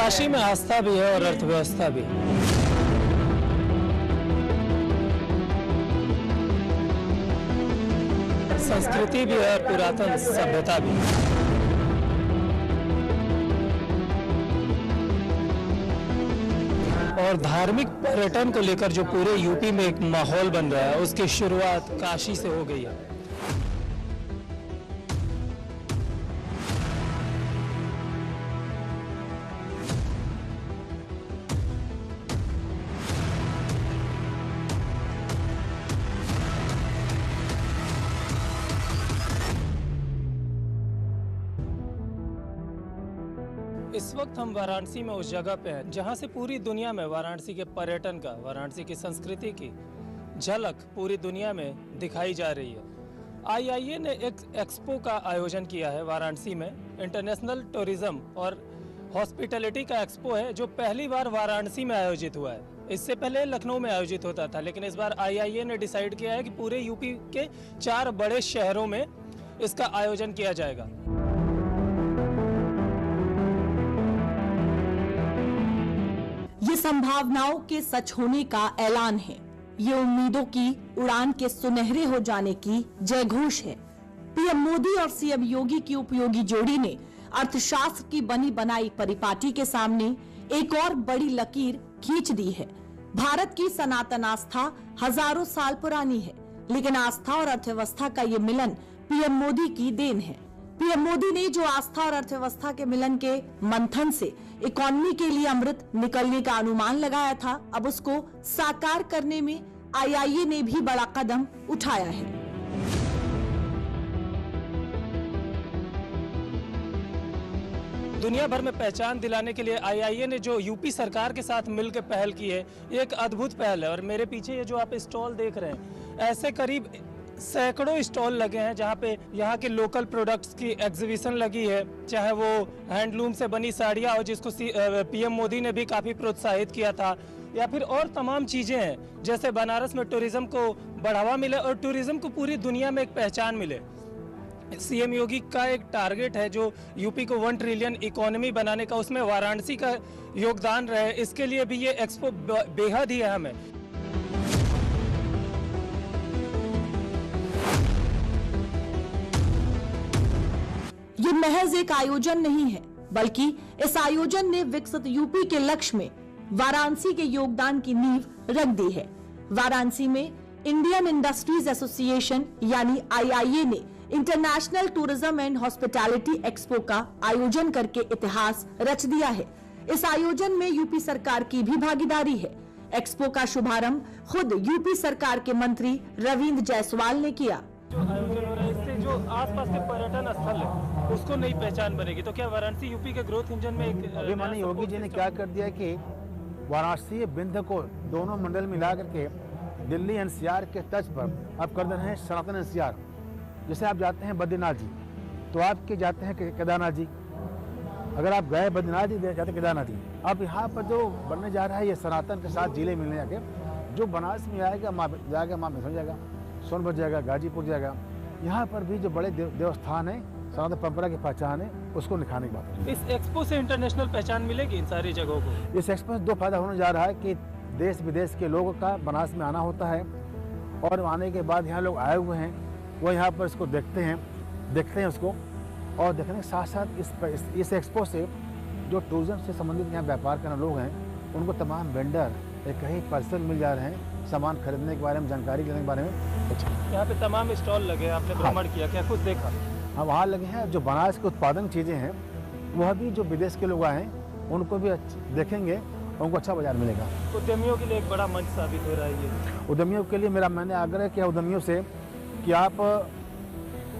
काशी में आस्था भी है और अर्थव्यवस्था भी। संस्कृति भी है और पुरातन सभ्यता भी। और धार्मिक पर्यटन को लेकर जो पूरे यूपी में एक माहौल बन रहा है, उसकी शुरुआत काशी से हो गई है। इस वक्त हम वाराणसी में उस जगह पे हैं जहां से पूरी दुनिया में वाराणसी के पर्यटन का, वाराणसी की संस्कृति की झलक पूरी दुनिया में दिखाई जा रही है। आईआईए ने एक एक्सपो का आयोजन किया है वाराणसी में। इंटरनेशनल टूरिज्म और हॉस्पिटैलिटी का एक्सपो है जो पहली बार वाराणसी में आयोजित हुआ है। इससे पहले लखनऊ में आयोजित होता था, लेकिन इस बार आईआईए ने डिसाइड किया है कि पूरे यूपी के 4 बड़े शहरों में इसका आयोजन किया जाएगा। ये संभावनाओं के सच होने का ऐलान है। ये उम्मीदों की उड़ान के सुनहरे हो जाने की जयघोष है। पीएम मोदी और सीएम योगी की उपयोगी जोड़ी ने अर्थशास्त्र की बनी बनाई परिपाटी के सामने एक और बड़ी लकीर खींच दी है। भारत की सनातन आस्था हजारों साल पुरानी है, लेकिन आस्था और अर्थव्यवस्था का ये मिलन पीएम मोदी की देन है। पीएम मोदी ने जो आस्था और अर्थव्यवस्था के मिलन के मंथन से इकोनॉमी के लिए अमृत निकलने का अनुमान लगाया था, अब उसको साकार करने में आईआईए ने भी बड़ा कदम उठाया है। दुनिया भर में पहचान दिलाने के लिए आईआईए ने जो यूपी सरकार के साथ मिलकर पहल की है, ये एक अद्भुत पहल है। और मेरे पीछे ये जो आप स्टॉल देख रहे हैं, ऐसे करीब सैकड़ों स्टॉल लगे हैं जहाँ पे यहाँ के लोकल प्रोडक्ट्स की एग्जीबिशन लगी है, चाहे वो हैंडलूम से बनी साड़ियाँ हो जिसको पीएम मोदी ने भी काफ़ी प्रोत्साहित किया था, या फिर और तमाम चीज़ें हैं जैसे बनारस में टूरिज्म को बढ़ावा मिले और टूरिज्म को पूरी दुनिया में एक पहचान मिले। सीएम योगी का एक टारगेट है जो यूपी को 1 ट्रिलियन इकोनॉमी बनाने का, उसमें वाराणसी का योगदान रहे, इसके लिए भी ये एक्सपो बेहद ही अहम है। ये महज एक आयोजन नहीं है, बल्कि इस आयोजन ने विकसित यूपी के लक्ष्य में वाराणसी के योगदान की नींव रख दी है। वाराणसी में इंडियन इंडस्ट्रीज एसोसिएशन यानी आईआईए ने international tourism and hospitality expo का आयोजन करके इतिहास रच दिया है। इस आयोजन में यूपी सरकार की भी भागीदारी है। एक्सपो का शुभारंभ खुद यूपी सरकार के मंत्री रविंद्र जायसवाल ने किया। जो आयोजन हो रहा है, इससे जो आसपास के पर्यटन स्थल है उसको नई पहचान बनेगी। तो क्या वाराणसी यूपी के ग्रोथ इंजन में एक अभी माननीय योगी जी ने क्या कर दिया कि वाराणसी विंध्य को दोनों मंडल मिला करके दिल्ली एनसीआर के तर्ज पर अब कर रहे हैं सनातन एनसीआर। जैसे आप जाते हैं बद्रीनाथ जी तो आपके जाते हैं केदारनाथ जी, अगर आप गए बद्रीनाथ जी जाते केदारनाथ जी। अब यहाँ पर जो बनने जा रहा है ये सनातन के साथ जिले मिलने जाके, जो बनारस में आएगा माँ जाएगा, माँ में जाएगा, सोनभद्र जाएगा, गाजीपुर जाएगा। यहाँ पर भी जो बड़े देवस्थान है, सनातन परंपरा की पहचान है, उसको निखारने की बात है। इस एक्सपो से इंटरनेशनल पहचान मिलेगी इन सारी जगहों को। इस एक्सपो से 2 फायदा होने जा रहा है कि देश विदेश के लोगों का बनारस में आना होता है, और आने के बाद यहाँ लोग आए हुए हैं, वो यहाँ पर इसको देखते हैं उसको, और देखने के साथ साथ इस एक्सपो से जो टूरिज्म से संबंधित यहाँ व्यापार करने लोग हैं, उनको तमाम वेंडर एक ही पर्सन मिल जा रहे हैं सामान खरीदने के बारे में, जानकारी लेने के बारे में। यहाँ पे तमाम स्टॉल लगे, आपने भ्रमण किया, क्या कुछ देखा? हाँ, वहाँ लगे हैं। जो बनारस के उत्पादन चीज़ें हैं वह भी जो विदेश के लोग आए हैं उनको भी देखेंगे, उनको अच्छा बाजार मिलेगा। उद्यमियों के लिए एक बड़ा मंच साबित हो रहा है ये। उद्यमियों के लिए मैंने आग्रह किया उद्यमियों से कि आप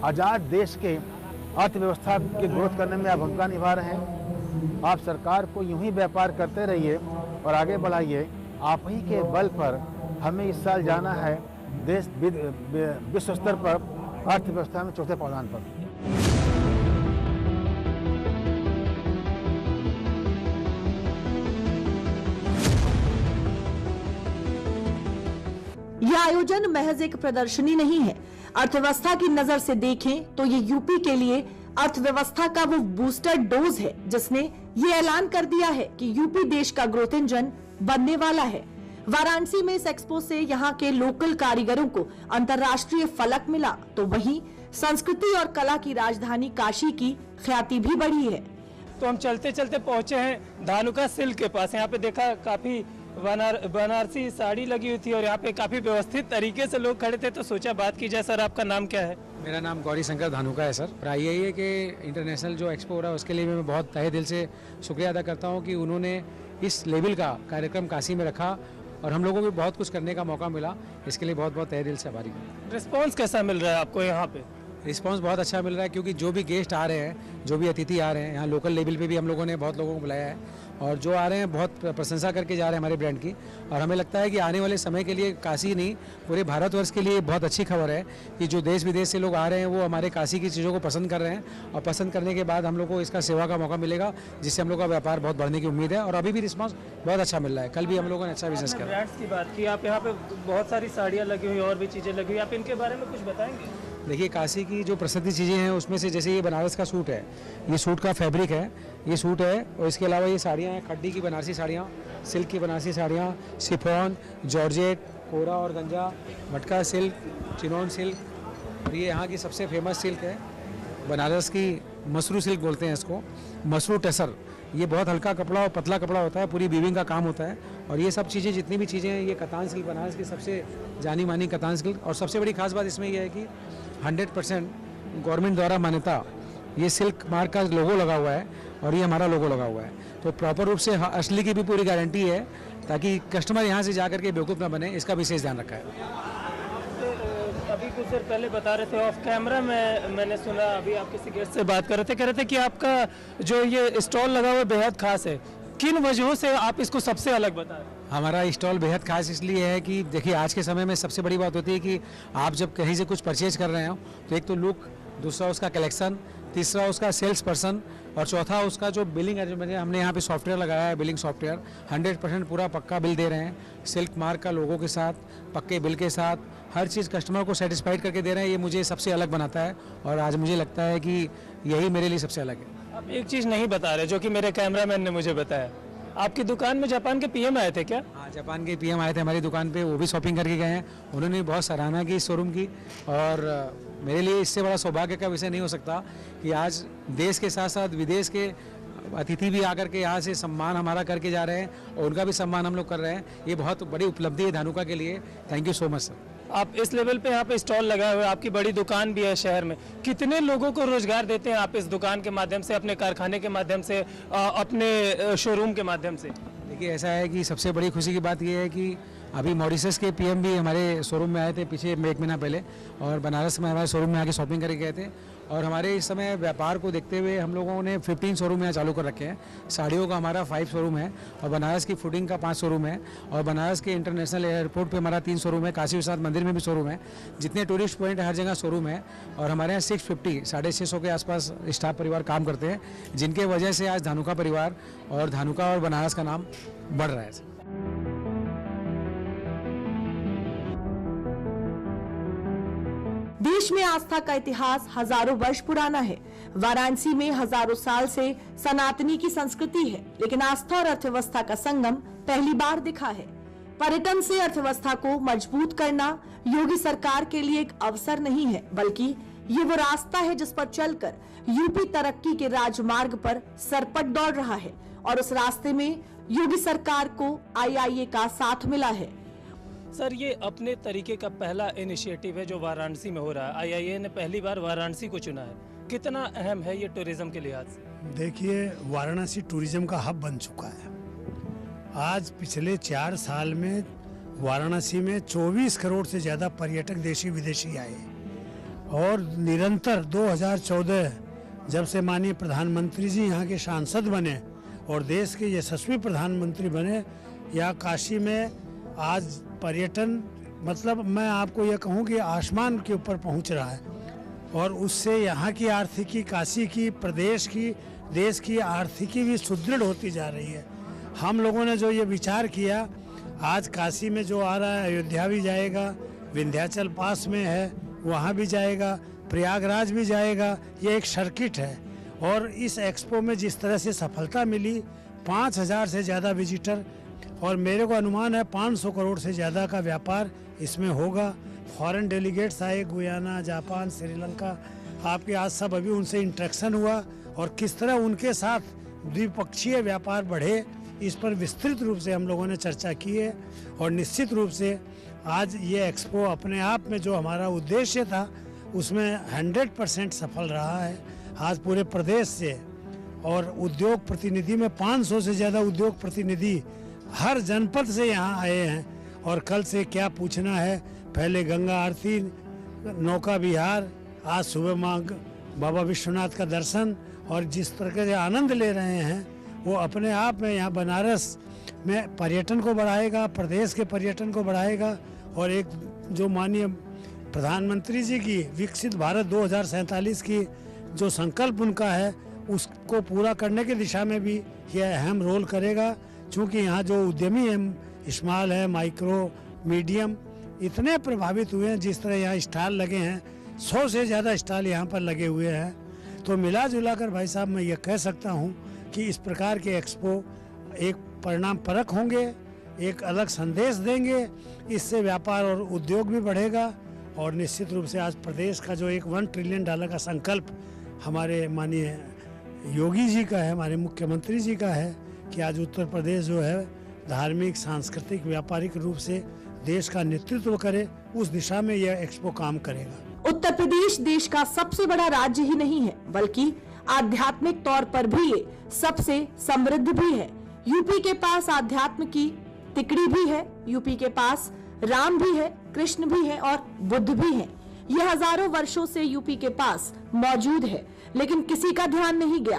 आज़ाद देश के अर्थव्यवस्था की ग्रोथ करने में आप भूमिका निभा रहे हैं। आप सरकार को यूं ही व्यापार करते रहिए और आगे बढ़ाइए। आप ही के बल पर हमें इस साल जाना है देश विश्व स्तर पर अर्थव्यवस्था में 4थे पायदान पर। यह आयोजन महज एक प्रदर्शनी नहीं है। अर्थव्यवस्था की नजर से देखें तो ये यूपी के लिए अर्थव्यवस्था का वो बूस्टर डोज है जिसने ये ऐलान कर दिया है कि यूपी देश का ग्रोथ इंजन बनने वाला है। वाराणसी में इस एक्सपो से यहाँ के लोकल कारीगरों को अंतर्राष्ट्रीय फलक मिला, तो वहीं संस्कृति और कला की राजधानी काशी की ख्याति भी बढ़ी है। तो हम चलते चलते पहुंचे हैं धानुका सिल्क के पास। यहाँ पे देखा काफी बनारसी साड़ी लगी हुई थी और यहाँ पे काफी व्यवस्थित तरीके से लोग खड़े थे, तो सोचा बात की जाए। सर, आपका नाम क्या है? मेरा नाम गौरी शंकर धानुका है सर। और यही है कि इंटरनेशनल जो एक्सपो हो रहा है उसके लिए मैं बहुत तहे दिल से शुक्रिया अदा करता हूँ कि उन्होंने इस लेवल का कार्यक्रम काशी में रखा और हम लोगों को बहुत कुछ करने का मौका मिला। इसके लिए बहुत बहुत तहे दिल से आभारी हूँ। रिस्पॉन्स कैसा मिल रहा है आपको यहाँ पे? रिस्पांस बहुत अच्छा मिल रहा है क्योंकि जो भी गेस्ट आ रहे हैं, जो भी अतिथि आ रहे हैं, यहाँ लोकल लेवल पे भी हम लोगों ने बहुत लोगों को बुलाया है और जो आ रहे हैं बहुत प्रशंसा करके जा रहे हैं हमारे ब्रांड की। और हमें लगता है कि आने वाले समय के लिए काशी नहीं, पूरे भारतवर्ष के लिए बहुत अच्छी खबर है कि जो देश विदेश से लोग आ रहे हैं वो हमारे काशी की चीज़ों को पसंद कर रहे हैं और पसंद करने के बाद हम लोग को इसका सेवा का मौका मिलेगा, जिससे हम लोग का व्यापार बहुत बढ़ने की उम्मीद है। और अभी भी रिस्पॉन्स बहुत अच्छा मिल रहा है। कल भी हम लोगों ने अच्छा बिजनेस किया। ब्रांड्स की बात की, आप यहाँ पे बहुत सारी साड़ियाँ लगी हुई और भी चीज़ें लगी हुई, आप इनके बारे में कुछ बताएंगे? देखिए, काशी की जो प्रसिद्ध चीज़ें हैं उसमें से जैसे ये बनारस का सूट है, ये सूट का फैब्रिक है, ये सूट है। और इसके अलावा ये साड़ियाँ हैं, खड्डी की बनारसी साड़ियाँ, सिल्क की बनारसी साड़ियाँ, शिफॉन, जॉर्जेट, कोरा और गंजा, मटका सिल्क, चिनोन सिल्क। और ये यहाँ की सबसे फेमस सिल्क है बनारस की, मसरू सिल्क बोलते हैं इसको, मसरू टसर। ये बहुत हल्का कपड़ा और पतला कपड़ा होता है, पूरी वीविंग का काम होता है। और ये सब चीज़ें, जितनी भी चीज़ें हैं, ये कतान सिल्क, बनारस की सबसे जानी मानी कतान सिल्क। और सबसे बड़ी खास बात इसमें यह है कि 100% गवर्नमेंट द्वारा मान्यता, ये सिल्क मार्क का लोगो लगा हुआ है और ये हमारा लोगो लगा हुआ है। तो प्रॉपर रूप से असली की भी पूरी गारंटी है ताकि कस्टमर यहाँ से जाकर के बेवकूफ़ ना बने, इसका विशेष ध्यान रखा है। अभी कुछ देर पहले बता रहे थे ऑफ कैमरा में, मैंने सुना अभी आप किसी गेस्ट से बात कर रहे थे, कह रहे थे कि आपका जो ये स्टॉल लगा हुआ है बेहद खास है। किन वजहों से आप इसको सबसे अलग बता रहे हैं? हमारा स्टॉल बेहद खास इसलिए है कि देखिए, आज के समय में सबसे बड़ी बात होती है कि आप जब कहीं से कुछ परचेज कर रहे हो तो एक तो लुक, दूसरा उसका कलेक्शन, तीसरा उसका सेल्स पर्सन और चौथा उसका जो बिलिंग अरेंजमेंट है। हमने यहाँ पे सॉफ्टवेयर लगाया है, बिलिंग सॉफ्टवेयर 100% पूरा पक्का बिल दे रहे हैं, सिल्क मार्क का लोगों के साथ, पक्के बिल के साथ, हर चीज़ कस्टमर को सेटिस्फाइड करके दे रहे हैं। ये मुझे सबसे अलग बनाता है और आज मुझे लगता है कि यही मेरे लिए सबसे अलग है। आप एक चीज़ नहीं बता रहे जो कि मेरे कैमरामैन ने मुझे बताया, आपकी दुकान में जापान के पीएम आए थे क्या? हाँ, जापान के पीएम आए थे हमारी दुकान पे, वो भी शॉपिंग करके गए हैं। उन्होंने बहुत सराहना की इस शोरूम की और मेरे लिए इससे बड़ा सौभाग्य का विषय नहीं हो सकता कि आज देश के साथ साथ विदेश के अतिथि भी आकर के यहाँ से सम्मान हमारा करके जा रहे हैं और उनका भी सम्मान हम लोग कर रहे हैं। ये बहुत बड़ी उपलब्धि है धानुका के लिए। Thank you so much sir. आप इस लेवल पे यहाँ पे स्टॉल लगाए हुए, आपकी बड़ी दुकान भी है शहर में, कितने लोगों को रोजगार देते हैं आप इस दुकान के माध्यम से, अपने कारखाने के माध्यम से, अपने शोरूम के माध्यम से? देखिए, ऐसा है कि सबसे बड़ी खुशी की बात यह है कि अभी मॉरिशस के पीएम भी हमारे शोरूम में आए थे पीछे 1 महीना पहले और बनारस में हमारे शोरूम में आके शॉपिंग करके गए थे। और हमारे इस समय व्यापार को देखते हुए हम लोगों ने 15 शोरूम यहाँ चालू कर रखे हैं। साड़ियों का हमारा 5 शोरूम है और बनारस की फूडिंग का 5 शोरूम है और बनारस के इंटरनेशनल एयरपोर्ट पे हमारा 3 शोरूम है, काशी विश्वनाथ मंदिर में भी शोरूम है, जितने टूरिस्ट पॉइंट हर जगह शोरूम है। और हमारे यहाँ 650 के आसपास स्टाफ परिवार काम करते हैं, जिनके वजह से आज धानुका परिवार और धानुका और बनारस का नाम बढ़ रहा है। देश में आस्था का इतिहास हजारों वर्ष पुराना है। वाराणसी में हजारों साल से सनातनी की संस्कृति है, लेकिन आस्था और अर्थव्यवस्था का संगम पहली बार दिखा है। पर्यटन से अर्थव्यवस्था को मजबूत करना योगी सरकार के लिए एक अवसर नहीं है, बल्कि ये वो रास्ता है जिस पर चलकर यूपी तरक्की के राजमार्ग पर सरपट दौड़ रहा है। और उस रास्ते में योगी सरकार को आईआईए का साथ मिला है। सर, ये अपने तरीके का पहला इनिशिएटिव है जो वाराणसी में हो रहा है। आईआईए ने पहली बार वाराणसी को चुना है, कितना अहम है ये टूरिज्म के लिहाज से? देखिए, वाराणसी टूरिज्म का हब बन चुका है। आज पिछले 4 साल में वाराणसी में 24 करोड़ से ज़्यादा पर्यटक देशी विदेशी आए और निरंतर 2014 जब से माननीय प्रधानमंत्री जी यहाँ के सांसद बने और देश के यशस्वी प्रधानमंत्री बने, या काशी में आज पर्यटन, मतलब मैं आपको यह कहूँ कि आसमान के ऊपर पहुँच रहा है। और उससे यहाँ की आर्थिकी, काशी की, प्रदेश की, देश की आर्थिकी भी सुदृढ़ होती जा रही है। हम लोगों ने जो ये विचार किया, आज काशी में जो आ रहा है, अयोध्या भी जाएगा, विंध्याचल पास में है वहाँ भी जाएगा, प्रयागराज भी जाएगा। ये एक सर्किट है और इस एक्सपो में जिस तरह से सफलता मिली, 5,000 से ज़्यादा विजिटर और मेरे को अनुमान है 500 करोड़ से ज़्यादा का व्यापार इसमें होगा। फॉरेन डेलीगेट्स आए, गुयाना, जापान, श्रीलंका, आपके आज सब अभी उनसे इंटरेक्शन हुआ और किस तरह उनके साथ द्विपक्षीय व्यापार बढ़े, इस पर विस्तृत रूप से हम लोगों ने चर्चा की है। और निश्चित रूप से आज ये एक्सपो अपने आप में जो हमारा उद्देश्य था उसमें 100% सफल रहा है। आज पूरे प्रदेश से और उद्योग प्रतिनिधि में 500 से ज़्यादा उद्योग प्रतिनिधि हर जनपद से यहाँ आए हैं। और कल से क्या पूछना है, पहले गंगा आरती, नौका विहार, आज सुबह माँ बाबा विश्वनाथ का दर्शन और जिस तरह से आनंद ले रहे हैं वो अपने आप में यहाँ बनारस में पर्यटन को बढ़ाएगा, प्रदेश के पर्यटन को बढ़ाएगा। और एक जो माननीय प्रधानमंत्री जी की विकसित भारत 2047 की जो संकल्प उनका है उसको पूरा करने की दिशा में भी यह अहम रोल करेगा। क्योंकि यहाँ जो उद्यमी हैं, स्मॉल है, माइक्रो, मीडियम, इतने प्रभावित हुए हैं। जिस तरह यहाँ स्टॉल लगे हैं, 100 से ज़्यादा स्टॉल यहाँ पर लगे हुए हैं। तो मिला जुला कर भाई साहब मैं ये कह सकता हूँ कि इस प्रकार के एक्सपो एक परिणाम परक होंगे, एक अलग संदेश देंगे। इससे व्यापार और उद्योग भी बढ़ेगा और निश्चित रूप से आज प्रदेश का जो एक $1 ट्रिलियन का संकल्प हमारे माननीय योगी जी का है, हमारे मुख्यमंत्री जी का है कि आज उत्तर प्रदेश जो है धार्मिक, सांस्कृतिक, व्यापारिक रूप से देश का नेतृत्व करे, उस दिशा में यह एक्सपो काम करेगा। उत्तर प्रदेश देश का सबसे बड़ा राज्य ही नहीं है बल्कि आध्यात्मिक तौर पर भी ये सबसे समृद्ध भी है। यूपी के पास आध्यात्म की तिकड़ी भी है, यूपी के पास राम भी है, कृष्ण भी है और बुद्ध भी है। यह हजारों वर्षों से यूपी के पास मौजूद है, लेकिन किसी का ध्यान नहीं गया।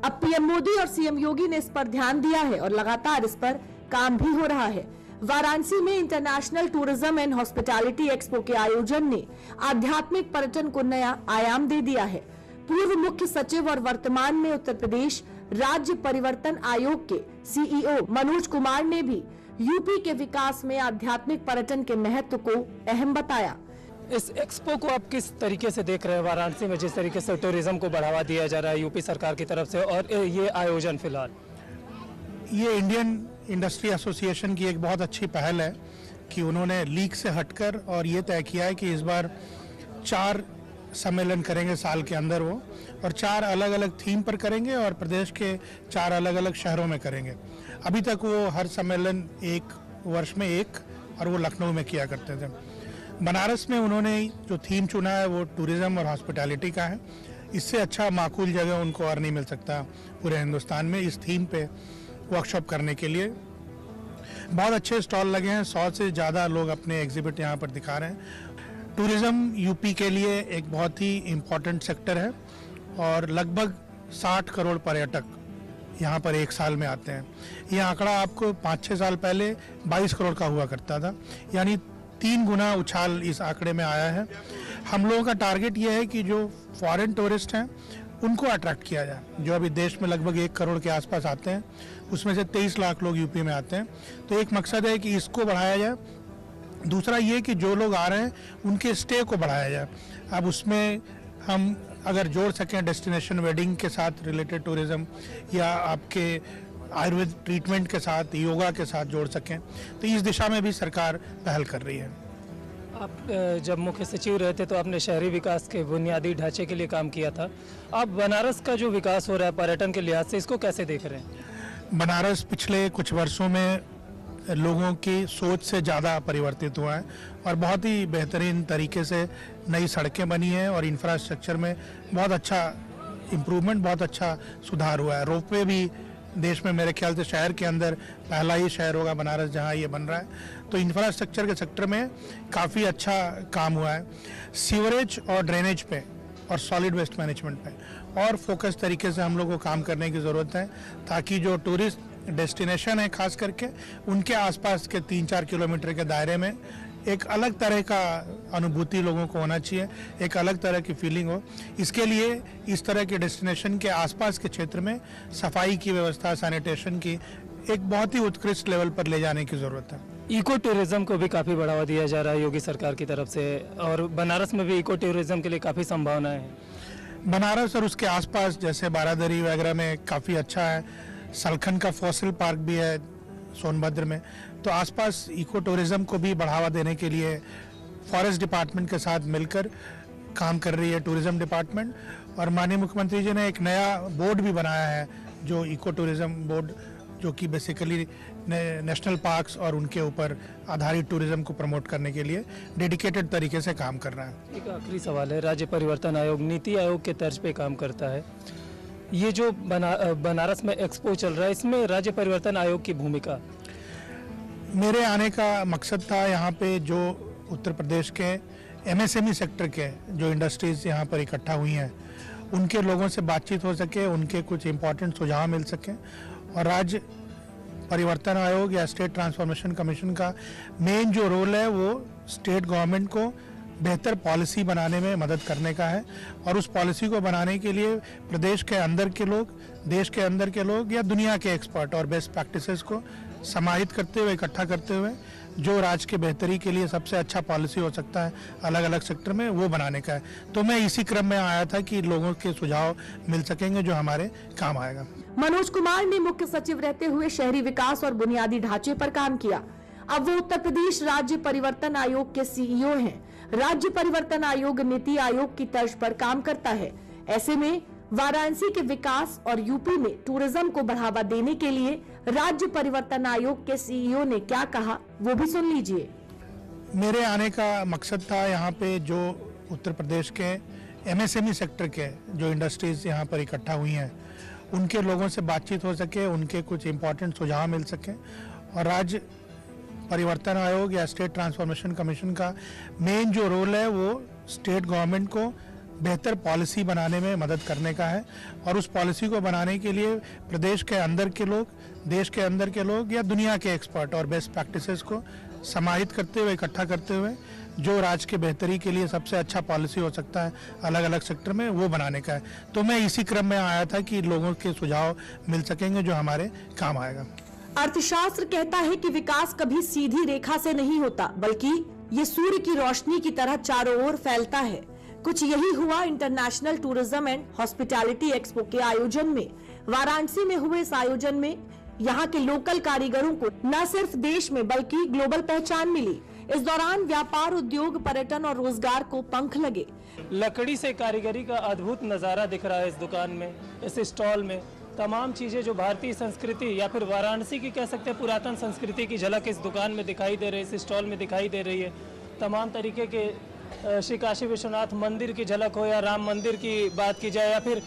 अब पीएम मोदी और सीएम योगी ने इस पर ध्यान दिया है और लगातार इस पर काम भी हो रहा है। वाराणसी में international tourism and hospitality expo के आयोजन ने आध्यात्मिक पर्यटन को नया आयाम दे दिया है। पूर्व मुख्य सचिव और वर्तमान में उत्तर प्रदेश राज्य परिवर्तन आयोग के सीईओ मनोज कुमार ने भी यूपी के विकास में आध्यात्मिक पर्यटन के महत्व को अहम बताया। इस एक्सपो को आप किस तरीके से देख रहे हैं वाराणसी में, जिस तरीके से टूरिज्म को बढ़ावा दिया जा रहा है यूपी सरकार की तरफ से, और ये आयोजन फिलहाल? ये इंडियन इंडस्ट्री एसोसिएशन की एक बहुत अच्छी पहल है कि उन्होंने लीग से हटकर और ये तय किया है कि इस बार 4 सम्मेलन करेंगे साल के अंदर वो, और 4 अलग अलग थीम पर करेंगे और प्रदेश के 4 अलग अलग शहरों में करेंगे। अभी तक वो हर सम्मेलन 1 वर्ष में 1 और वो लखनऊ में किया करते थे। बनारस में उन्होंने जो थीम चुना है वो टूरिज्म और हॉस्पिटैलिटी का है। इससे अच्छा माकूल जगह उनको और नहीं मिल सकता पूरे हिंदुस्तान में इस थीम पे वर्कशॉप करने के लिए। बहुत अच्छे स्टॉल लगे हैं, 100 से ज़्यादा लोग अपने एग्जिबिट यहाँ पर दिखा रहे हैं। टूरिज़्म यूपी के लिए एक बहुत ही इम्पोर्टेंट सेक्टर है और लगभग 60 करोड़ पर्यटक यहाँ पर एक साल में आते हैं। ये आंकड़ा आपको 5-6 साल पहले 22 करोड़ का हुआ करता था, यानी 3 गुना उछाल इस आंकड़े में आया है। हम लोगों का टारगेट ये है कि जो फॉरेन टूरिस्ट हैं उनको अट्रैक्ट किया जाए। जो अभी देश में लगभग 1 करोड़ के आसपास आते हैं, उसमें से 23 लाख लोग यूपी में आते हैं। तो एक मकसद है कि इसको बढ़ाया जाए। दूसरा ये कि जो लोग आ रहे हैं उनके स्टे को बढ़ाया जाए। अब उसमें हम अगर जोड़ सकें डेस्टिनेशन वेडिंग के साथ रिलेटेड टूरिज़्म, या आपके आयुर्वेद ट्रीटमेंट के साथ, योगा के साथ जोड़ सकें, तो इस दिशा में भी सरकार पहल कर रही है। आप जब मुख्य सचिव रहे थे तो आपने शहरी विकास के बुनियादी ढांचे के लिए काम किया था। अब बनारस का जो विकास हो रहा है पर्यटन के लिहाज से, इसको कैसे देख रहे हैं? बनारस पिछले कुछ वर्षों में लोगों की सोच से ज़्यादा परिवर्तित हुआ है और बहुत ही बेहतरीन तरीके से नई सड़कें बनी हैं और इंफ्रास्ट्रक्चर में बहुत अच्छा इम्प्रूवमेंट, बहुत अच्छा सुधार हुआ है। रोपवे भी देश में मेरे ख्याल से शहर के अंदर पहला ही शहर होगा बनारस जहां ये बन रहा है। तो इंफ्रास्ट्रक्चर के सेक्टर में काफ़ी अच्छा काम हुआ है। सीवरेज और ड्रेनेज पे और सॉलिड वेस्ट मैनेजमेंट पे और फोकस तरीके से हम लोग को काम करने की ज़रूरत है, ताकि जो टूरिस्ट डेस्टिनेशन है खास करके उनके आसपास के 3-4 किलोमीटर के दायरे में एक अलग तरह का अनुभूति लोगों को होना चाहिए, एक अलग तरह की फीलिंग हो। इसके लिए इस तरह के डेस्टिनेशन के आसपास के क्षेत्र में सफाई की व्यवस्था, सैनिटेशन की एक बहुत ही उत्कृष्ट लेवल पर ले जाने की ज़रूरत है। इको टूरिज्म को भी काफ़ी बढ़ावा दिया जा रहा है योगी सरकार की तरफ से, और बनारस में भी इको टूरिज्म के लिए काफ़ी संभावनाएं हैं। बनारस और उसके आसपास जैसे बारादरी वगैरह में काफ़ी अच्छा है। सलखन का फॉसिल पार्क भी है सोनभद्र में। तो आसपास इको टूरिज्म को भी बढ़ावा देने के लिए फॉरेस्ट डिपार्टमेंट के साथ मिलकर काम कर रही है टूरिज्म डिपार्टमेंट। और माननीय मुख्यमंत्री जी ने एक नया बोर्ड भी बनाया है जो इको टूरिज्म बोर्ड, जो कि बेसिकली नेशनल पार्क्स और उनके ऊपर आधारित टूरिज्म को प्रमोट करने के लिए डेडिकेटेड तरीके से काम कर रहा है। एक आखिरी सवाल है, राज्य परिवर्तन आयोग नीति आयोग के तर्ज पे काम करता है। ये जो बनारस में एक्सपो चल रहा है, इसमें राज्य परिवर्तन आयोग की भूमिका? मेरे आने का मकसद था यहाँ पे जो उत्तर प्रदेश के एमएसएमई सेक्टर के जो इंडस्ट्रीज यहाँ पर इकट्ठा हुई हैं, उनके लोगों से बातचीत हो सके, उनके कुछ इम्पोर्टेंट सुझाव मिल सके। और राज्य परिवर्तन आयोग या स्टेट ट्रांसफॉर्मेशन कमीशन का मेन जो रोल है वो स्टेट गवर्नमेंट को बेहतर पॉलिसी बनाने में मदद करने का है। और उस पॉलिसी को बनाने के लिए प्रदेश के अंदर के लोग, देश के अंदर के लोग या दुनिया के एक्सपर्ट और बेस्ट प्रैक्टिसेस को समाहित करते हुए, इकट्ठा करते हुए जो राज्य के बेहतरी के लिए सबसे अच्छा पॉलिसी हो सकता है अलग अलग सेक्टर में, वो बनाने का है। तो मैं इसी क्रम में आया था कि लोगों के सुझाव मिल सकेंगे जो हमारे काम आएगा। मनोज कुमार ने मुख्य सचिव रहते हुए शहरी विकास और बुनियादी ढांचे पर काम किया। अब वो उत्तर प्रदेश राज्य परिवर्तन आयोग के सीईओ हैं। राज्य परिवर्तन आयोग नीति आयोग की तर्ज पर काम करता है। ऐसे में वाराणसी के विकास और यूपी में टूरिज्म को बढ़ावा देने के लिए राज्य परिवर्तन आयोग के सीईओ ने क्या कहा, वो भी सुन लीजिए। मेरे आने का मकसद था यहाँ पे जो उत्तर प्रदेश के एमएसएमई सेक्टर के जो इंडस्ट्रीज यहाँ पर इकट्ठा हुई हैं, उनके लोगों से बातचीत हो सके, उनके कुछ इम्पोर्टेंट सुझाव मिल सके। और राज्य परिवर्तन आयोग या स्टेट ट्रांसफॉर्मेशन कमीशन का मेन जो रोल है वो स्टेट गवर्नमेंट को बेहतर पॉलिसी बनाने में मदद करने का है। और उस पॉलिसी को बनाने के लिए प्रदेश के अंदर के लोग, देश के अंदर के लोग या दुनिया के एक्सपर्ट और बेस्ट प्रैक्टिसेस को समाहित करते हुए, इकट्ठा करते हुए जो राज्य के बेहतरी के लिए सबसे अच्छा पॉलिसी हो सकता है अलग अलग सेक्टर में, वो बनाने का है। तो मैं इसी क्रम में आया था कि लोगों के सुझाव मिल सकेंगे जो हमारे काम आएगा। अर्थशास्त्र कहता है कि विकास कभी सीधी रेखा से नहीं होता, बल्कि ये सूर्य की रोशनी की तरह चारों ओर फैलता है। कुछ यही हुआ international tourism and hospitality expo के आयोजन में। वाराणसी में हुए इस आयोजन में यहाँ के लोकल कारीगरों को न सिर्फ देश में बल्कि ग्लोबल पहचान मिली। इस दौरान व्यापार, उद्योग, पर्यटन और रोजगार को पंख लगे। लकड़ी से कारीगरी का अद्भुत नज़ारा दिख रहा है इस दुकान में, इस स्टॉल में। तमाम चीज़ें जो भारतीय संस्कृति या फिर वाराणसी की कह सकते हैं पुरातन संस्कृति की झलक इस दुकान में दिखाई दे रही है, इस स्टॉल में दिखाई दे रही है। तमाम तरीके के श्री काशी विश्वनाथ मंदिर की झलक हो या राम मंदिर की बात की जाए, या फिर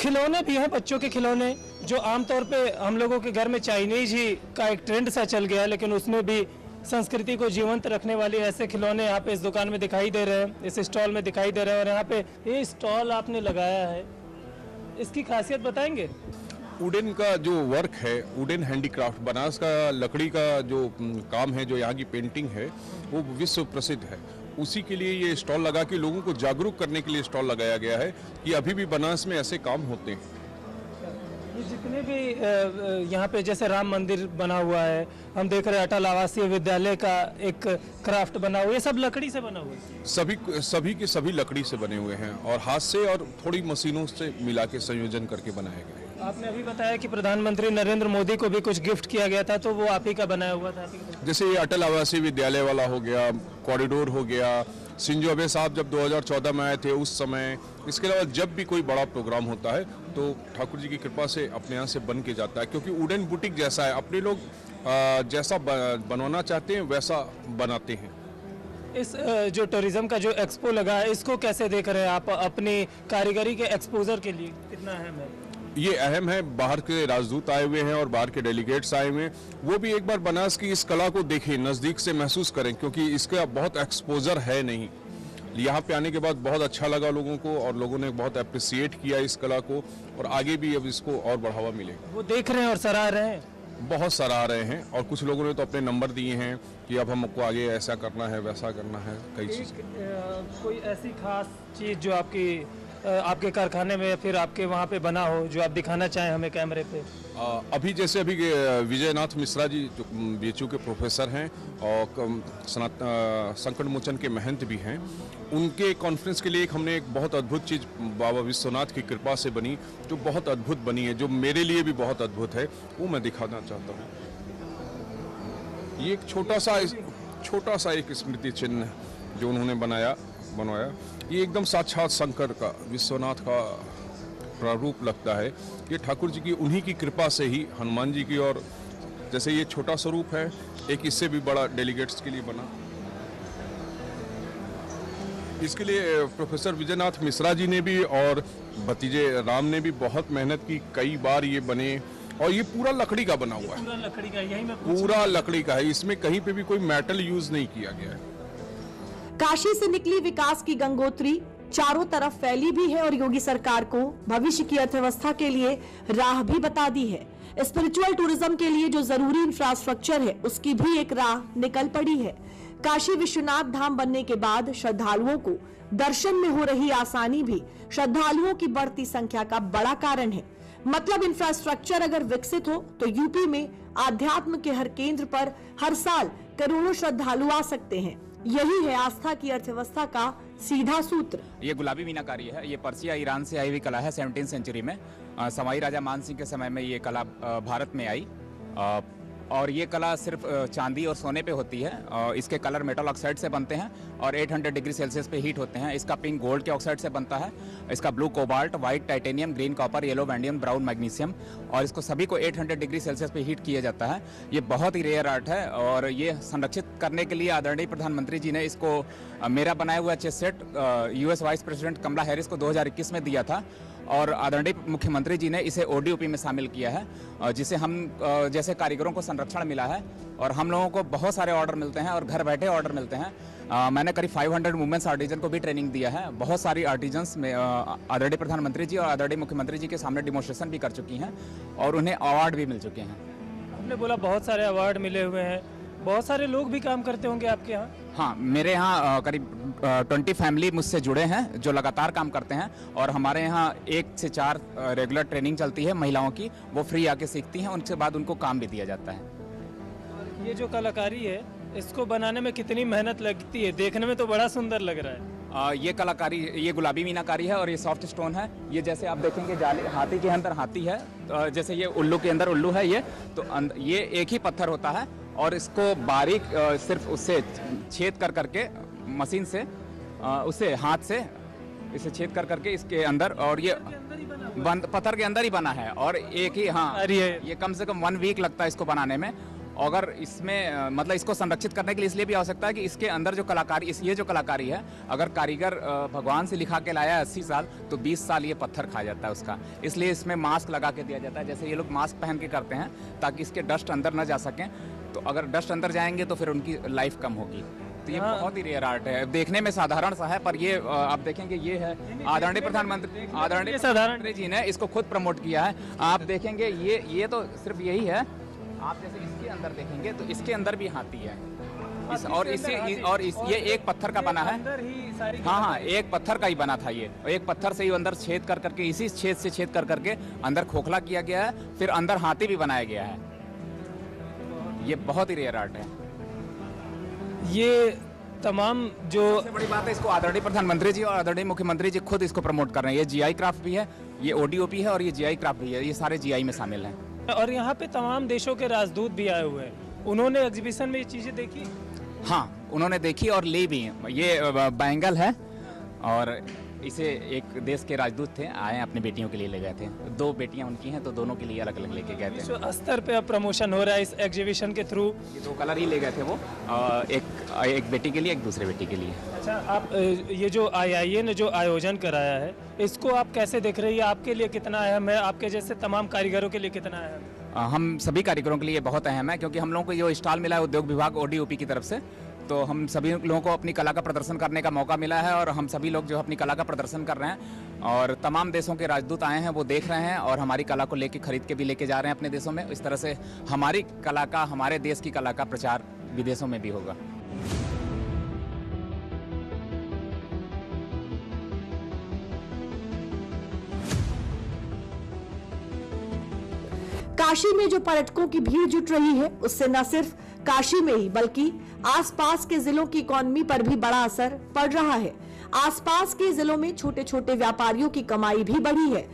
खिलौने भी हैं, बच्चों के खिलौने जो आमतौर पे हम लोगों के घर में चाइनीज ही का एक ट्रेंड सा चल गया है, लेकिन उसमें भी संस्कृति को जीवंत रखने वाले ऐसे खिलौने यहाँ पे इस दुकान में दिखाई दे रहे हैं, इस स्टॉल में दिखाई दे रहे हैं। और यहाँ पे ये स्टॉल आपने लगाया है, इसकी खासियत बताएंगे? वुडन का जो वर्क है, वुडन हैंडीक्राफ्ट, बनारस का लकड़ी का जो काम है, जो यहाँ की पेंटिंग है, वो विश्व प्रसिद्ध है। उसी के लिए ये स्टॉल लगा के लोगों को जागरूक करने के लिए स्टॉल लगाया गया है कि अभी भी बनारस में ऐसे काम होते हैं। ये जितने भी यहाँ पे जैसे राम मंदिर बना हुआ है, हम देख रहे हैं अटल आवासीय विद्यालय का एक क्राफ्ट बना हुआ है, ये सब लकड़ी से बना हुआ है? सभी के सभी लकड़ी से बने हुए हैं और हाथ से और थोड़ी मशीनों से मिला के संयोजन करके बनाए गए हैं। आपने अभी बताया कि प्रधानमंत्री नरेंद्र मोदी को भी कुछ गिफ्ट किया गया था, तो वो आप ही का बनाया हुआ था? जैसे ये अटल आवासीय विद्यालय वाला हो गया, कॉरिडोर हो गया, शिंजो अबे साहब जब 2014 में आए थे उस समय। इसके अलावा जब भी कोई बड़ा प्रोग्राम होता है तो ठाकुर जी की कृपा से अपने यहाँ से बन के जाता है, क्योंकि वुडन बुटीक जैसा है, अपने लोग जैसा बनवाना चाहते हैं वैसा बनाते हैं। इस जो टूरिज्म का जो एक्सपो लगा है, इसको कैसे देख रहे हैं आप अपनी कारीगरी के एक्सपोजर के लिए? कितना अहम है ये? अहम है। बाहर के राजदूत आए हुए हैं और बाहर के डेलीगेट्स आए हुए हैं, वो भी एक बार बनारस की इस कला को देखें, नज़दीक से महसूस करें, क्योंकि इसका बहुत एक्सपोजर है नहीं। यहाँ पे आने के बाद बहुत अच्छा लगा लोगों को और लोगों ने बहुत अप्रिसिएट किया इस कला को, और आगे भी अब इसको और बढ़ावा मिलेगा। वो देख रहे हैं और सराह रहे हैं? बहुत सराह रहे हैं, और कुछ लोगों ने तो अपने नंबर दिए हैं कि अब हमको आगे ऐसा करना है, वैसा करना है, कई चीज़ें। कोई ऐसी खास चीज़ जो आपकी आपके कारखाने में, फिर आपके वहाँ पे बना हो, जो आप दिखाना चाहें हमें कैमरे पे? अभी जैसे विजयनाथ मिश्रा जी जो बीएचयू के प्रोफेसर हैं और संकट मोचन के महंत भी हैं, उनके कॉन्फ्रेंस के लिए हमने एक बहुत अद्भुत चीज़ बाबा विश्वनाथ की कृपा से बनी, जो बहुत अद्भुत बनी है, जो मेरे लिए भी बहुत अद्भुत है, वो मैं दिखाना चाहता हूँ। ये एक छोटा सा एक स्मृति चिन्ह जो उन्होंने बनवाया, ये एकदम साक्षात शंकर का, विश्वनाथ का प्रारूप लगता है। ये ठाकुर जी की उन्हीं की कृपा से ही, हनुमान जी की, और जैसे ये छोटा स्वरूप है, एक इससे भी बड़ा डेलीगेट्स के लिए बना। इसके लिए प्रोफेसर विजयनाथ मिश्रा जी ने भी और भतीजे राम ने भी बहुत मेहनत की, कई बार ये बने, और ये पूरा लकड़ी का बना हुआ है, पूरा लकड़ी का, यही मैं पूरा लकड़ी का है, इसमें कहीं पे भी कोई मेटल यूज नहीं किया गया है। काशी से निकली विकास की गंगोत्री चारों तरफ फैली भी है और योगी सरकार को भविष्य की अर्थव्यवस्था के लिए राह भी बता दी है। स्पिरिचुअल टूरिज्म के लिए जो जरूरी इंफ्रास्ट्रक्चर है, उसकी भी एक राह निकल पड़ी है। काशी विश्वनाथ धाम बनने के बाद श्रद्धालुओं को दर्शन में हो रही आसानी भी श्रद्धालुओं की बढ़ती संख्या का बड़ा कारण है। मतलब इंफ्रास्ट्रक्चर अगर विकसित हो तो यूपी में आध्यात्म के हर केंद्र पर हर साल करोड़ों श्रद्धालु आ सकते हैं। यही है आस्था की अर्थव्यवस्था का सीधा सूत्र। ये गुलाबी मीनाकारी है, ये पर्सिया ईरान से आई हुई कला है। 17वीं सेंचुरी में सवाई राजा मान सिंह के समय में ये कला भारत में आई, और ये कला सिर्फ चांदी और सोने पे होती है। इसके कलर मेटल ऑक्साइड से बनते हैं और 800 डिग्री सेल्सियस पे हीट होते हैं। इसका पिंक गोल्ड के ऑक्साइड से बनता है, इसका blue cobalt, white titanium, green copper, yellow vanadium, brown magnesium, और इसको सभी को 800 डिग्री सेल्सियस पे हीट किया जाता है। ये बहुत ही रेयर आर्ट है, और ये संरक्षित करने के लिए आदरणीय प्रधानमंत्री जी ने इसको मेरा बनाया हुआ chess set US vice president Kamala Harris को 2021 में दिया था, और आदरणीय मुख्यमंत्री जी ने इसे ODOP में शामिल किया है, जिसे हम जैसे कारीगरों को संरक्षण मिला है, और हम लोगों को बहुत सारे ऑर्डर मिलते हैं और घर बैठे ऑर्डर मिलते हैं। मैंने करीब 500 वुमेन्स आर्टिजन को भी ट्रेनिंग दिया है। बहुत सारी आर्टिजन्स में आदरणीय प्रधानमंत्री जी और आदरणीय मुख्यमंत्री जी के सामने डिमोन्स्ट्रेशन भी कर चुकी हैं, और उन्हें अवार्ड भी मिल चुके हैं। आपने बोला बहुत सारे अवार्ड मिले हुए हैं, बहुत सारे लोग भी काम करते होंगे आपके यहाँ? हाँ, मेरे यहाँ करीब 20 फैमिली मुझसे जुड़े हैं जो लगातार काम करते हैं, और हमारे यहाँ 1 से 4 रेगुलर ट्रेनिंग चलती है महिलाओं की, वो फ्री आके सीखती हैं, उनके बाद उनको काम भी दिया जाता है। ये जो कलाकारी है, इसको बनाने में कितनी मेहनत लगती है? देखने में तो बड़ा सुंदर लग रहा है। ये कलाकारी, ये गुलाबी मीनाकारी है और ये सॉफ्ट स्टोन है। ये जैसे आप देखेंगे जाली, हाथी के अंदर हाथी है, जैसे ये उल्लू के अंदर उल्लू है, ये तो ये एक ही पत्थर होता है, और इसको बारीक सिर्फ उससे छेद कर करके मशीन से, उसे हाथ से इसे छेद कर करके इसके अंदर, और ये बंद पत्थर के अंदर ही बना है, और एक ही, हाँ, ये कम से कम 1 वीक लगता है इसको बनाने में। अगर इसमें मतलब इसको संरक्षित करने के लिए इसलिए भी आवश्यकता है कि इसके अंदर जो कलाकारी, ये जो कलाकारी है, अगर कारीगर भगवान से लिखा के लाया है 80 साल, तो 20 साल ये पत्थर खा जाता है उसका। इसलिए इसमें मास्क लगा के दिया जाता है, जैसे ये लोग मास्क पहन के करते हैं, ताकि इसके डस्ट अंदर न जा सकें। तो अगर डस्ट अंदर जाएंगे तो फिर उनकी लाइफ कम होगी। तो ये बहुत ही रेयर आर्ट है, देखने में साधारण सा है, पर ये आप देखेंगे ये है आदरणीय प्रधानमंत्री जी ने इसको खुद प्रमोट किया है। आप देखेंगे ये तो सिर्फ यही है। आप जैसे इसके अंदर देखेंगे तो इसके अंदर भी हाथी है, ये एक पत्थर का बना है। हाँ, एक पत्थर का ही बना था ये, एक पत्थर से ही अंदर छेद कर करके, इसी छेद से छेद कर करके अंदर खोखला किया गया है, फिर अंदर हाथी भी बनाया गया है। ये बहुत ही रेयर आर्ट है। ये तमाम जो सबसे बड़ी बात है, इसको आदरणीय प्रधानमंत्री जी और आदरणीय मुख्यमंत्री जी खुद इसको प्रमोट कर रहे हैं। ये GI क्राफ्ट भी है, ये ODOP है, और ये GI क्राफ्ट भी है। ये सारे GI में शामिल हैं। और यहाँ पे तमाम देशों के राजदूत भी आए हुए हैं, उन्होंने एग्जीबिशन में ये चीज़ें देखी? हाँ, उन्होंने देखी और ली भी। ये बैंगल है, और इसे एक देश के राजदूत थे, आए अपनी बेटियों के लिए ले गए थे। 2 बेटियां उनकी हैं, तो दोनों के लिए अलग अलग लेके गए थे। विश्व स्तर पे अब प्रमोशन हो रहा है इस एग्जीबिशन के थ्रू। ये 2 कलर ही ले गए थे वो, एक बेटी के लिए, एक दूसरे बेटी के लिए। अच्छा, आप ये जो IIA ने जो आयोजन कराया है, इसको आप कैसे देख रही है? आपके लिए कितना अहम है? आपके जैसे तमाम कारीगरों के लिए कितना अहम है? हम सभी कारीगरों के लिए बहुत अहम है, क्योंकि हम लोगों को जो स्टॉल मिला है उद्योग विभाग ODOP की तरफ से, तो हम सभी लोगों को अपनी कला का प्रदर्शन करने का मौका मिला है, और हम सभी लोग जो अपनी कला का प्रदर्शन कर रहे हैं, और तमाम देशों के राजदूत आए हैं, वो देख रहे हैं, और हमारी कला को लेके खरीद के भी लेके जा रहे हैं अपने देशों में। इस तरह से हमारी कला का, हमारे देश की कला का प्रचार विदेशों में भी होगा। काशी में जो पर्यटकों की भीड़ जुट रही है उससे न सिर्फ काशी में ही बल्कि आसपास के जिलों की इकोनॉमी पर भी बड़ा असर पड़ रहा है। आसपास के जिलों में छोटे छोटे व्यापारियों की कमाई भी बढ़ी है।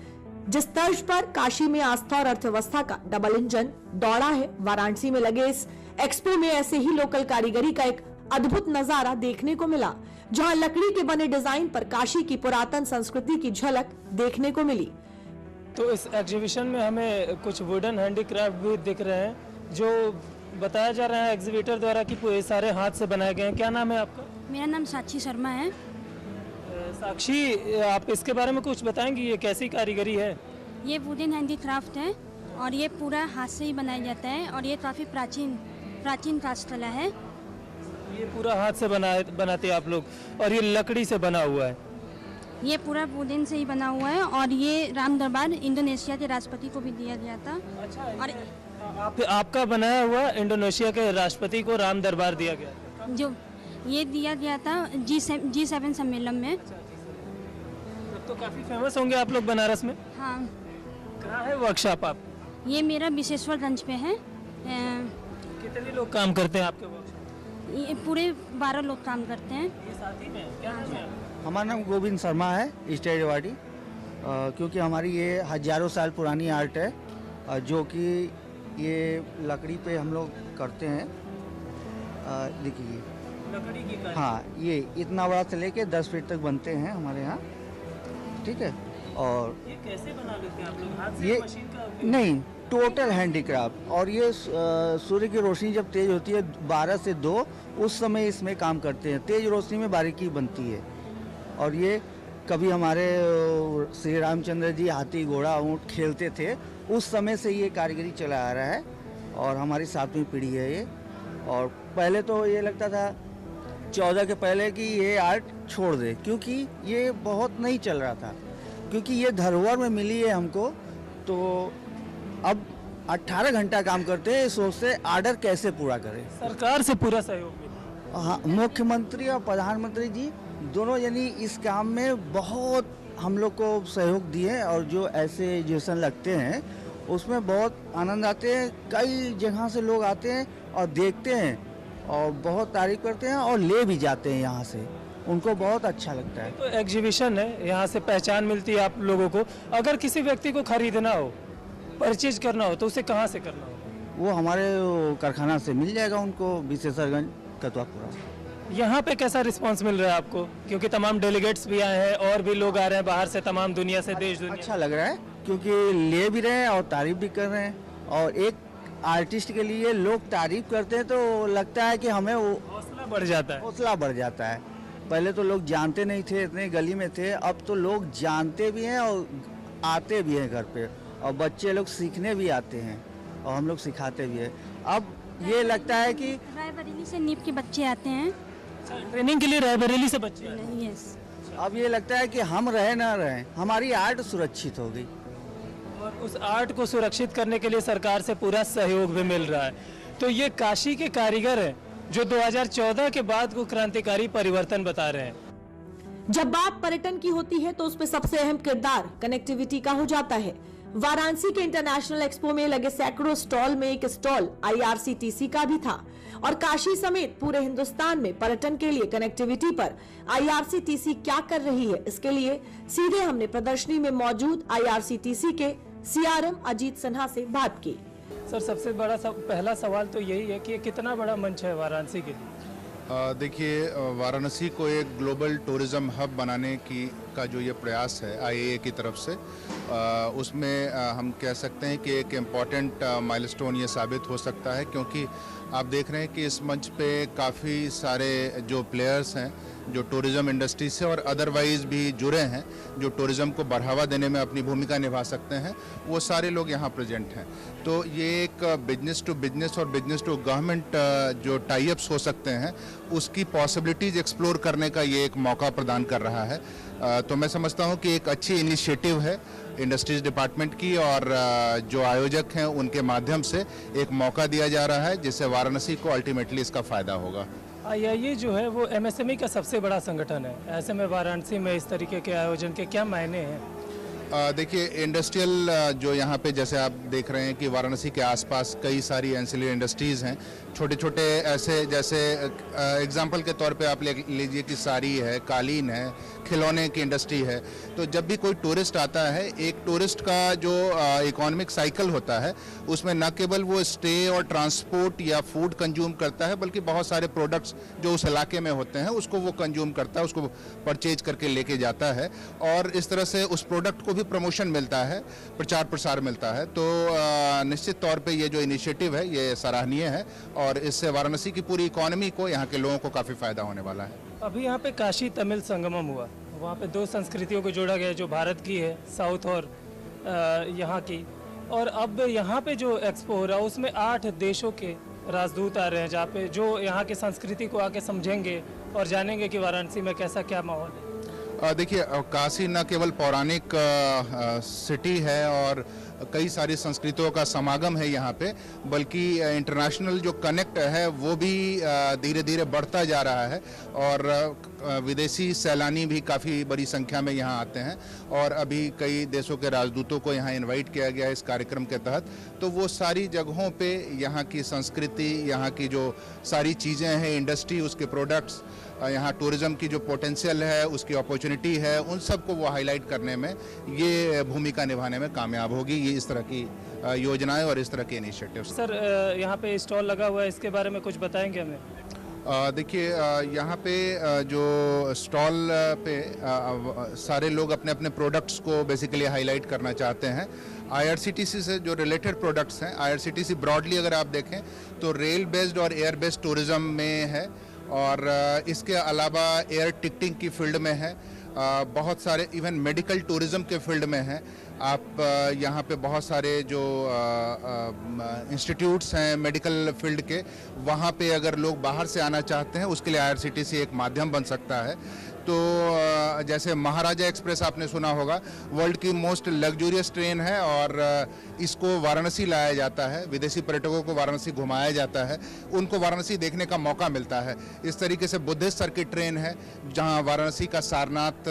जिस तर्ज पर काशी में आस्था और अर्थव्यवस्था का डबल इंजन दौड़ा है, वाराणसी में लगे इस एक्सपो में ऐसे ही लोकल कारीगरी का एक अद्भुत नजारा देखने को मिला, जहां लकड़ी के बने डिजाइन पर काशी की पुरातन संस्कृति की झलक देखने को मिली। तो इस एग्जीबिशन में हमें कुछ वुडन हैंडीक्राफ्ट भी दिख रहे हैं, जो बताया जा रहा है एग्जीबिटर द्वारा कि पूरे सारे हाथ से बनाए गए हैं। क्या नाम है आपका? मेरा नाम साक्षी शर्मा है। साक्षी, आप इसके बारे में कुछ बताएंगी, ये कैसी कारीगरी है? ये वुडन हैंडीक्राफ्ट है और ये पूरा हाथ से ही बनाया जाता है और ये काफ़ी प्राचीन काष्ठकला है। ये पूरा हाथ से बनाते हैं आप लोग, और ये लकड़ी से बना हुआ है? ये पूरा वुडन से ही बना हुआ है और ये राम दरबार इंडोनेशिया के राष्ट्रपति को भी दिया गया था। और आपका बनाया हुआ इंडोनेशिया के राष्ट्रपति को राम दरबार दिया गया? जो ये दिया गया था G7 सम्मेलन में। तब तो काफ़ी फेमस होंगे आप लोग बनारस में। हाँ। कहाँ है वर्कशॉप आप? ये मेरा विशेश्वरगंज पे है। कितने लोग काम करते हैं आपके वर्कशॉप? ये पूरे 12 लोग काम करते हैं। ये साथी में क्या नाम है? हमारा नाम गोविंद शर्मा है, स्टेट अवार्डी। क्योंकि हमारी ये हजारों साल पुरानी आर्ट है, जो कि ये लकड़ी पे हम लोग करते हैं। देखिए लकड़ी की कारीगरी। हाँ, ये इतना बड़ा से लेके 10 फीट तक बनते हैं हमारे यहाँ, ठीक है। और ये कैसे बना लेते हैं आप लोग? हाथ से ये मशीन का उपयोग? नहीं, टोटल हैंडीक्राफ्ट। और ये सूर्य की रोशनी जब तेज होती है 12 से 2, उस समय इसमें काम करते हैं। तेज रोशनी में बारीकी बनती है। और ये कभी हमारे श्री रामचंद्र जी हाथी घोड़ा ऊँट खेलते थे, उस समय से ये कारीगरी चला आ रहा है और हमारी 7वीं पीढ़ी है ये। और पहले तो ये लगता था 14 के पहले कि ये आर्ट छोड़ दे, क्योंकि ये बहुत नहीं चल रहा था, क्योंकि ये धरोहर में मिली है हमको। तो अब 18 घंटा काम करते हैं, सोचते आर्डर कैसे पूरा करें। सरकार से पूरा सहयोग मिला। हाँ, मुख्यमंत्री और प्रधानमंत्री जी दोनों यानी इस काम में बहुत हम लोग को सहयोग दिए, और जो ऐसे एग्जीबिशन लगते हैं उसमें बहुत आनंद आते हैं। कई जगह से लोग आते हैं और देखते हैं और बहुत तारीफ करते हैं और ले भी जाते हैं यहाँ से, उनको बहुत अच्छा लगता है। तो एग्जीबिशन है, यहाँ से पहचान मिलती है आप लोगों को। अगर किसी व्यक्ति को खरीदना हो, परचेज करना हो, तो उसे कहाँ से करना हो? वो हमारे कारखाना से मिल जाएगा उनको, विशेषरगंज कतवापुरा। यहाँ पे कैसा रिस्पांस मिल रहा है आपको? क्योंकि तमाम डेलीगेट्स भी आए हैं और भी लोग आ रहे हैं बाहर से, तमाम दुनिया से, देश दुनिया। अच्छा लग रहा है, क्योंकि ले भी रहे हैं और तारीफ भी कर रहे हैं। और एक आर्टिस्ट के लिए लोग तारीफ करते हैं तो लगता है कि हमें वो हौसला बढ़ जाता है। हौसला बढ़ जाता है। पहले तो लोग जानते नहीं थे, इतने गली में थे, अब तो लोग जानते भी हैं और आते भी हैं घर पे, और बच्चे लोग सीखने भी आते हैं और हम लोग सिखाते भी हैं। अब ये लगता है कि रायबरेली से नीप के बच्चे आते हैं ट्रेनिंग के लिए, रायबरेली से बच्चे आए हैं। यस। अब ये लगता है कि हम रहे ना रहे, हमारी आर्ट सुरक्षित हो गई। और उस आर्ट को सुरक्षित करने के लिए सरकार से पूरा सहयोग भी मिल रहा है। तो ये काशी के कारीगर हैं जो 2014 के बाद को क्रांतिकारी परिवर्तन बता रहे हैं। जब बात पर्यटन की होती है तो उसमें सबसे अहम किरदार कनेक्टिविटी का हो जाता है। वाराणसी के इंटरनेशनल एक्सपो में लगे सैकड़ों स्टॉल में एक स्टॉल IRCTC का भी था, और काशी समेत पूरे हिंदुस्तान में पर्यटन के लिए कनेक्टिविटी पर IRCTC क्या कर रही है, इसके लिए सीधे हमने प्रदर्शनी में मौजूद IRCTC के CRM अजीत सिन्हा से बात की। सर, सबसे बड़ा पहला सवाल तो यही है कि ये कितना बड़ा मंच है वाराणसी के लिए? देखिए, वाराणसी को एक ग्लोबल टूरिज़्म हब बनाने का जो ये प्रयास है IAA की तरफ से, उसमें हम कह सकते हैं कि एक इम्पॉर्टेंट माइलस्टोन ये साबित हो सकता है, क्योंकि आप देख रहे हैं कि इस मंच पे काफ़ी सारे जो प्लेयर्स हैं जो टूरिज़्म इंडस्ट्री से और अदरवाइज़ भी जुड़े हैं, जो टूरिज़्म को बढ़ावा देने में अपनी भूमिका निभा सकते हैं, वो सारे लोग यहाँ प्रेजेंट हैं। तो ये एक बिजनेस टू बिजनेस और बिजनेस टू गवर्नमेंट जो टाई अप्स हो सकते हैं, उसकी पॉसिबिलिटीज़ एक्सप्लोर करने का ये एक मौका प्रदान कर रहा है। तो मैं समझता हूँ कि एक अच्छी इनिशिएटिव है इंडस्ट्रीज डिपार्टमेंट की, और जो आयोजक हैं उनके माध्यम से एक मौका दिया जा रहा है, जिससे वाराणसी को अल्टीमेटली इसका फ़ायदा होगा। IIA जो है वो MSME का सबसे बड़ा संगठन है, ऐसे में वाराणसी में इस तरीके के आयोजन के क्या मायने हैं? देखिए इंडस्ट्रियल जो यहाँ पे जैसे आप देख रहे हैं कि वाराणसी के आसपास कई सारी एंसिलरी इंडस्ट्रीज़ हैं, छोटे छोटे ऐसे, जैसे एग्जांपल के तौर पे आप ले लीजिए कि साड़ी है, कालीन है, खिलौने की इंडस्ट्री है। तो जब भी कोई टूरिस्ट आता है, एक टूरिस्ट का जो इकोनॉमिक साइकिल होता है उसमें न केवल वो स्टे और ट्रांसपोर्ट या फूड कंज्यूम करता है, बल्कि बहुत सारे प्रोडक्ट्स जो उस इलाके में होते हैं उसको वो कंज्यूम करता है, उसको परचेज करके लेके जाता है, और इस तरह से उस प्रोडक्ट को भी प्रमोशन मिलता है, प्रचार प्रसार मिलता है। तो निश्चित तौर पे ये जो इनिशिएटिव है ये सराहनीय है, और इससे वाराणसी की पूरी इकोनॉमी को, यहाँ के लोगों को काफ़ी फायदा होने वाला है। अभी यहाँ पे काशी तमिल संगमम हुआ, वहाँ पे 2 संस्कृतियों को जोड़ा गया, जो भारत की है साउथ और यहाँ की, और अब यहाँ पे जो एक्सपो हो रहा है उसमें 8 देशों के राजदूत आ रहे हैं, जहाँ पे जो यहाँ की संस्कृति को आके समझेंगे और जानेंगे कि वाराणसी में कैसा क्या माहौल है। देखिए काशी न केवल पौराणिक सिटी है और कई सारी संस्कृतियों का समागम है यहाँ पे, बल्कि इंटरनेशनल जो कनेक्ट है वो भी धीरे धीरे बढ़ता जा रहा है, और विदेशी सैलानी भी काफ़ी बड़ी संख्या में यहाँ आते हैं, और अभी कई देशों के राजदूतों को यहाँ इनवाइट किया गया है इस कार्यक्रम के तहत। तो वो सारी जगहों पे यहाँ की संस्कृति, यहाँ की जो सारी चीज़ें हैं, इंडस्ट्री, उसके प्रोडक्ट्स, यहाँ टूरिज्म की जो पोटेंशियल है, उसकी अपॉर्चुनिटी है, उन सब को वो हाईलाइट करने में ये भूमिका निभाने में कामयाब होगी, ये इस तरह की योजनाएं और इस तरह के इनिशिएटिव्स। सर यहाँ पे स्टॉल लगा हुआ है, इसके बारे में कुछ बताएंगे हमें? देखिए यहाँ पे जो स्टॉल पे सारे लोग अपने अपने प्रोडक्ट्स को बेसिकली हाईलाइट करना चाहते हैं। IRCTC से जो रिलेटेड प्रोडक्ट्स हैं, IRCTC ब्रॉडली अगर आप देखें तो रेल बेस्ड और एयर बेस्ड टूरिज्म में है, और इसके अलावा एयर टिकटिंग की फील्ड में है, बहुत सारे इवन मेडिकल टूरिज्म के फील्ड में है। आप यहाँ पे बहुत सारे जो इंस्टीट्यूट्स हैं मेडिकल फील्ड के, वहाँ पे अगर लोग बाहर से आना चाहते हैं उसके लिए IRCTC एक माध्यम बन सकता है। तो जैसे महाराजा एक्सप्रेस आपने सुना होगा, वर्ल्ड की मोस्ट लग्जूरियस ट्रेन है, और इसको वाराणसी लाया जाता है, विदेशी पर्यटकों को वाराणसी घुमाया जाता है, उनको वाराणसी देखने का मौका मिलता है। इस तरीके से बुद्धिस्ट सर्किट ट्रेन है, जहां वाराणसी का सारनाथ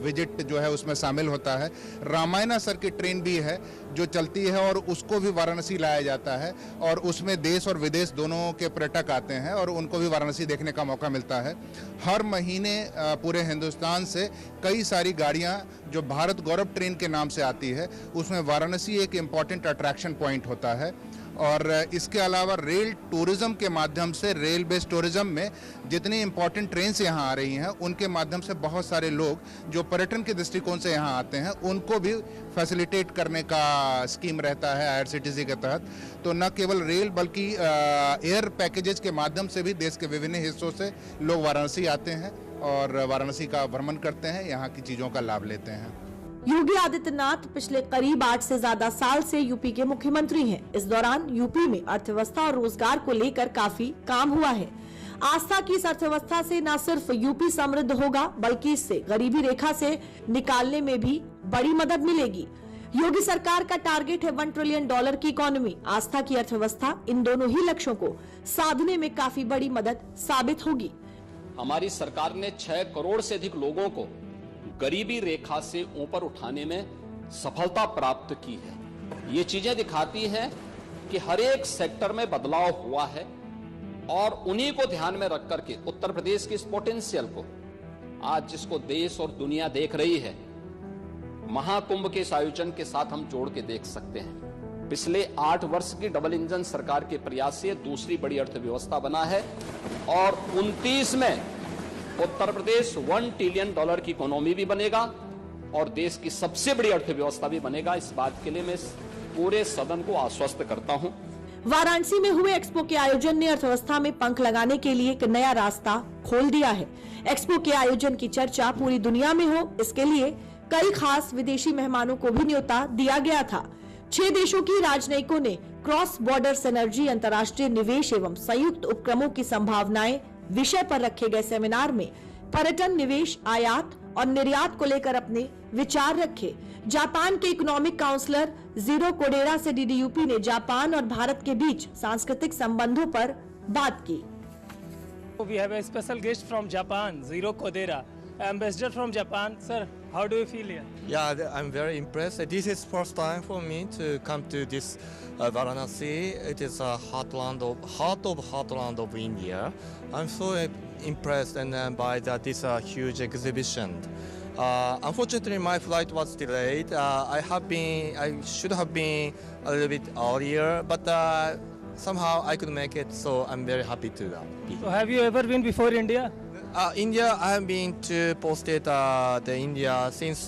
विजिट जो है उसमें शामिल होता है। रामायणा सर्किट ट्रेन भी है जो चलती है, और उसको भी वाराणसी लाया जाता है, और उसमें देश और विदेश दोनों के पर्यटक आते हैं और उनको भी वाराणसी देखने का मौका मिलता है। हर महीने पूरे हिंदुस्तान से कई सारी गाड़ियां जो भारत गौरव ट्रेन के नाम से आती है, उसमें वाराणसी एक इम्पॉर्टेंट अट्रैक्शन पॉइंट होता है। और इसके अलावा रेल टूरिज्म के माध्यम से, रेल बेस्ड टूरिज्म में जितनी इम्पोर्टेंट ट्रेन से यहाँ आ रही हैं, उनके माध्यम से बहुत सारे लोग जो पर्यटन के दृष्टिकोण से यहाँ आते हैं उनको भी फैसिलिटेट करने का स्कीम रहता है IRCTC के तहत। तो न केवल रेल बल्कि एयर पैकेजेस के माध्यम से भी देश के विभिन्न हिस्सों से लोग वाराणसी आते हैं और वाराणसी का भ्रमण करते हैं, यहाँ की चीज़ों का लाभ लेते हैं। योगी आदित्यनाथ पिछले करीब 8 से ज्यादा साल से यूपी के मुख्यमंत्री हैं। इस दौरान यूपी में अर्थव्यवस्था और रोजगार को लेकर काफी काम हुआ है। आस्था की इस अर्थव्यवस्था से न सिर्फ यूपी समृद्ध होगा, बल्कि इससे गरीबी रेखा से निकालने में भी बड़ी मदद मिलेगी। योगी सरकार का टारगेट है $1 ट्रिलियन की इकोनॉमी। आस्था की अर्थव्यवस्था इन दोनों ही लक्ष्यों को साधने में काफी बड़ी मदद साबित होगी। हमारी सरकार ने 6 करोड़ से अधिक लोगों को गरीबी रेखा से ऊपर उठाने में सफलता प्राप्त की है। ये चीजें दिखाती हैं कि हर एक सेक्टर में बदलाव हुआ है, और उन्हीं को ध्यान में रख करके उत्तर प्रदेश की इस पोटेंशियल को आज जिसको देश और दुनिया देख रही है, महाकुंभ के इस आयोजन के साथ हम जोड़ के देख सकते हैं। पिछले 8 वर्ष की डबल इंजन सरकार के प्रयास से दूसरी बड़ी अर्थव्यवस्था बना है, और 29 में उत्तर प्रदेश $1 ट्रिलियन की इकोनॉमी भी बनेगा और देश की सबसे बड़ी अर्थव्यवस्था भी बनेगा। इस बात के लिए मैं पूरे सदन को आश्वस्त करता हूं। वाराणसी में हुए एक्सपो के आयोजन ने अर्थव्यवस्था में पंख लगाने के लिए एक नया रास्ता खोल दिया है। एक्सपो के आयोजन की चर्चा पूरी दुनिया में हो, इसके लिए कई खास विदेशी मेहमानों को भी न्योता दिया गया था। 6 देशों की राजनयिकों ने क्रॉस बॉर्डर सिनर्जी, अंतर्राष्ट्रीय निवेश एवं संयुक्त उपक्रमों की संभावनाएं विषय पर रखे गए सेमिनार में पर्यटन, निवेश, आयात और निर्यात को लेकर अपने विचार रखे। जापान के इकोनॉमिक काउंसलर जीरो कोडेरा से DDUP ने जापान और भारत के बीच सांस्कृतिक संबंधों पर बात की। We have a special guest from Japan, Zero Kodera. ambassador from Japan. Sir, how do you feel here? Yeah, I'm very impressed. This is first time for me to come to this Varanasi. It is a heart of India. I'm so impressed and by this huge exhibition. Unfortunately, my flight was delayed. I should have been a little bit earlier, but somehow I could make it. So I'm very happy to be. So have you ever been before India? India, I have been to posted the India since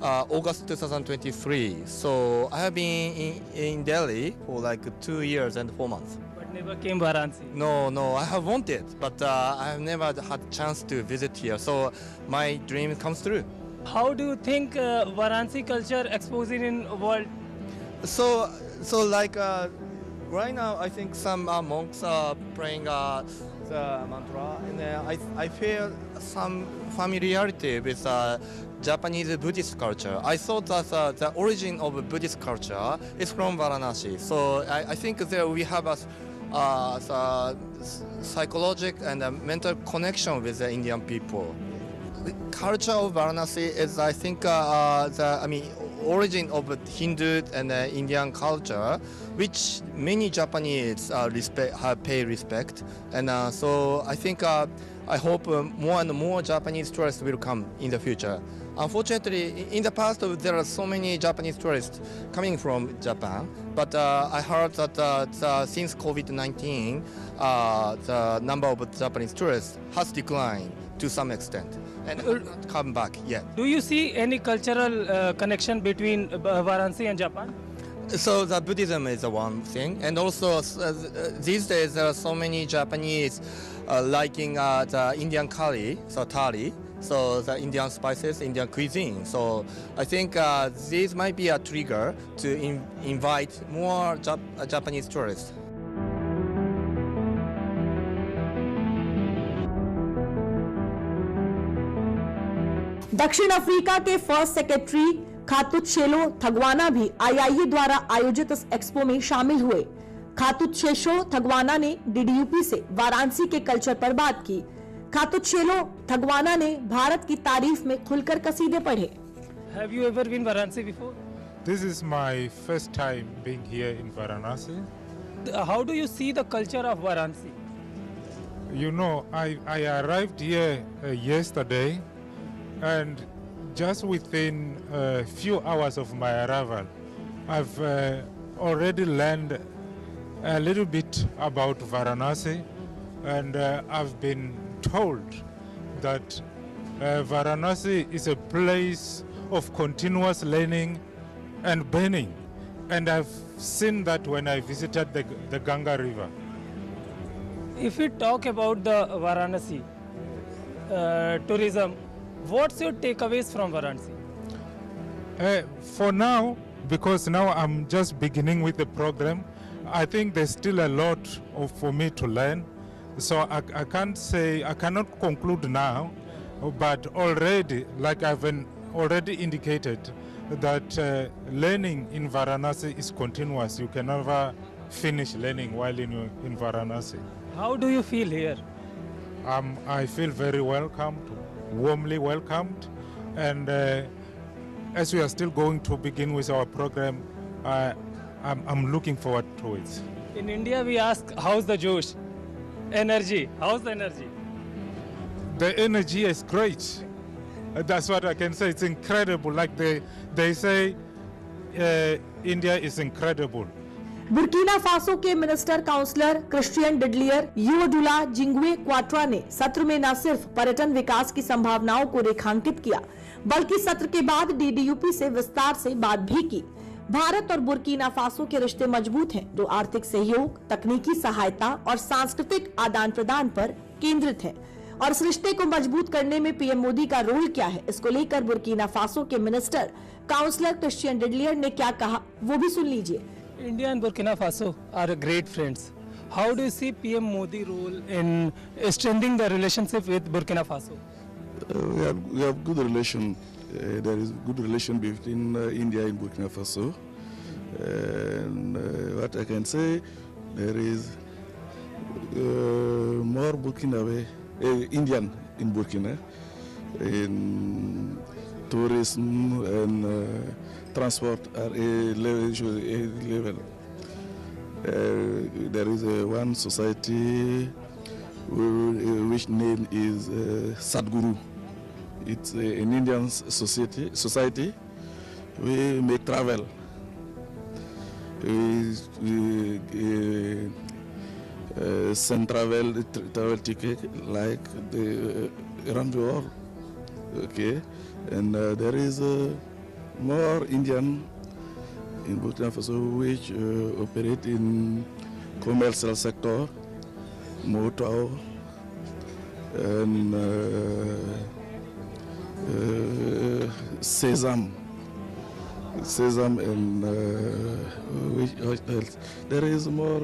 August 2023. So I have been in Delhi for like 2 years and 4 months. But never came Varanasi. No, I have wanted, but I have never had a chance to visit here. So my dream comes true. How do you think Varanasi culture exposing in world? So like right now, I think some monks are praying the mantra, and I feel some familiarity with Japanese Buddhist culture. I thought that the origin of Buddhist culture is from Varanasi. So I think that we have a psychological and a mental connection with the Indian people. The culture of Varanasi is, I think, origin of Hindu and Indian culture, which many Japanese pay respect, and so I think I hope more and more Japanese tourists will come in the future. Unfortunately, in the past there are so many Japanese tourists coming from Japan, but I heard that since COVID-19, the number of Japanese tourists has declined to some extent and not come back yet. Do you see any cultural connection between Varanasi and Japan? So the Buddhism is one thing, and also these days there are so many Japanese liking the Indian curry, so thali, so the Indian spices, Indian cuisine. So I think this might be a trigger to invite more Japanese tourists. दक्षिण Africa के first secretary खातुतशेलो थगवाना भी IIA द्वारा आयोजित इस expo में शामिल हुए। खातुतशेलो थगवाना ने डीडीयूपी से वाराणसी के कल्चर पर बात की। खातुतशेलो थगवाना ने भारत की तारीफ में खुलकर कसीदे पढ़े। Have you ever been Varanasi before? This is my first time being here in Varanasi. How do you see the culture of Varanasi? You know, I arrived here yesterday, and just within a few hours of my arrival, I've already learned a little bit about Varanasi, and I've been told that Varanasi is a place of continuous learning and burning, and I've seen that when I visited the Ganga River. If we talk about the Varanasi tourism, what's your takeaways from Varanasi? For now, because now I'm just beginning with the program, I think there's still a lot for me to learn. So I cannot conclude now, but already, like I've already indicated, that learning in Varanasi is continuous. You can never finish learning while in Varanasi. How do you feel here? I feel very welcomed, warmly welcomed, and as we are still going to begin with our program, I'm looking forward to it. In India, we ask, how's the Josh? Energy. How's the energy? The energy is great. That's what I can say. It's incredible. Like they say, India is incredible. Burkina Faso के minister counsellor Christian डिडलियर यूडुला जिंगवे क्वाट्रा ने सत्र में न सिर्फ पर्यटन विकास की संभावनाओं को रेखांकित किया, बल्कि सत्र के बाद डीडीयूपी से विस्तार से बात भी की। भारत और बुर्किना फासो के रिश्ते मजबूत हैं, जो आर्थिक सहयोग, तकनीकी सहायता और सांस्कृतिक आदान प्रदान पर केंद्रित है। और इस रिश्ते को मजबूत करने में पीएम मोदी का रोल क्या है, इसको लेकर बुर्किना फासो के मिनिस्टर काउंसलर क्रिश्चियन डिडलियर ने क्या कहा, वो भी सुन लीजिए। India and Burkina Faso are great friends. How do you see PM Modi role in strengthening the relationship with Burkina Faso? We have good relation. There is good relation between India and Burkina Faso. And what I can say, there is more Indian in Burkina. in tourism and transport are a level. There is one society which name is Sadhguru. It's an Indian society. We make travel. We send travel ticket like around the world. Okay, and there is more Indian in Burkina Faso which operate in commercial sector, motor, and sesame, and which else? There is more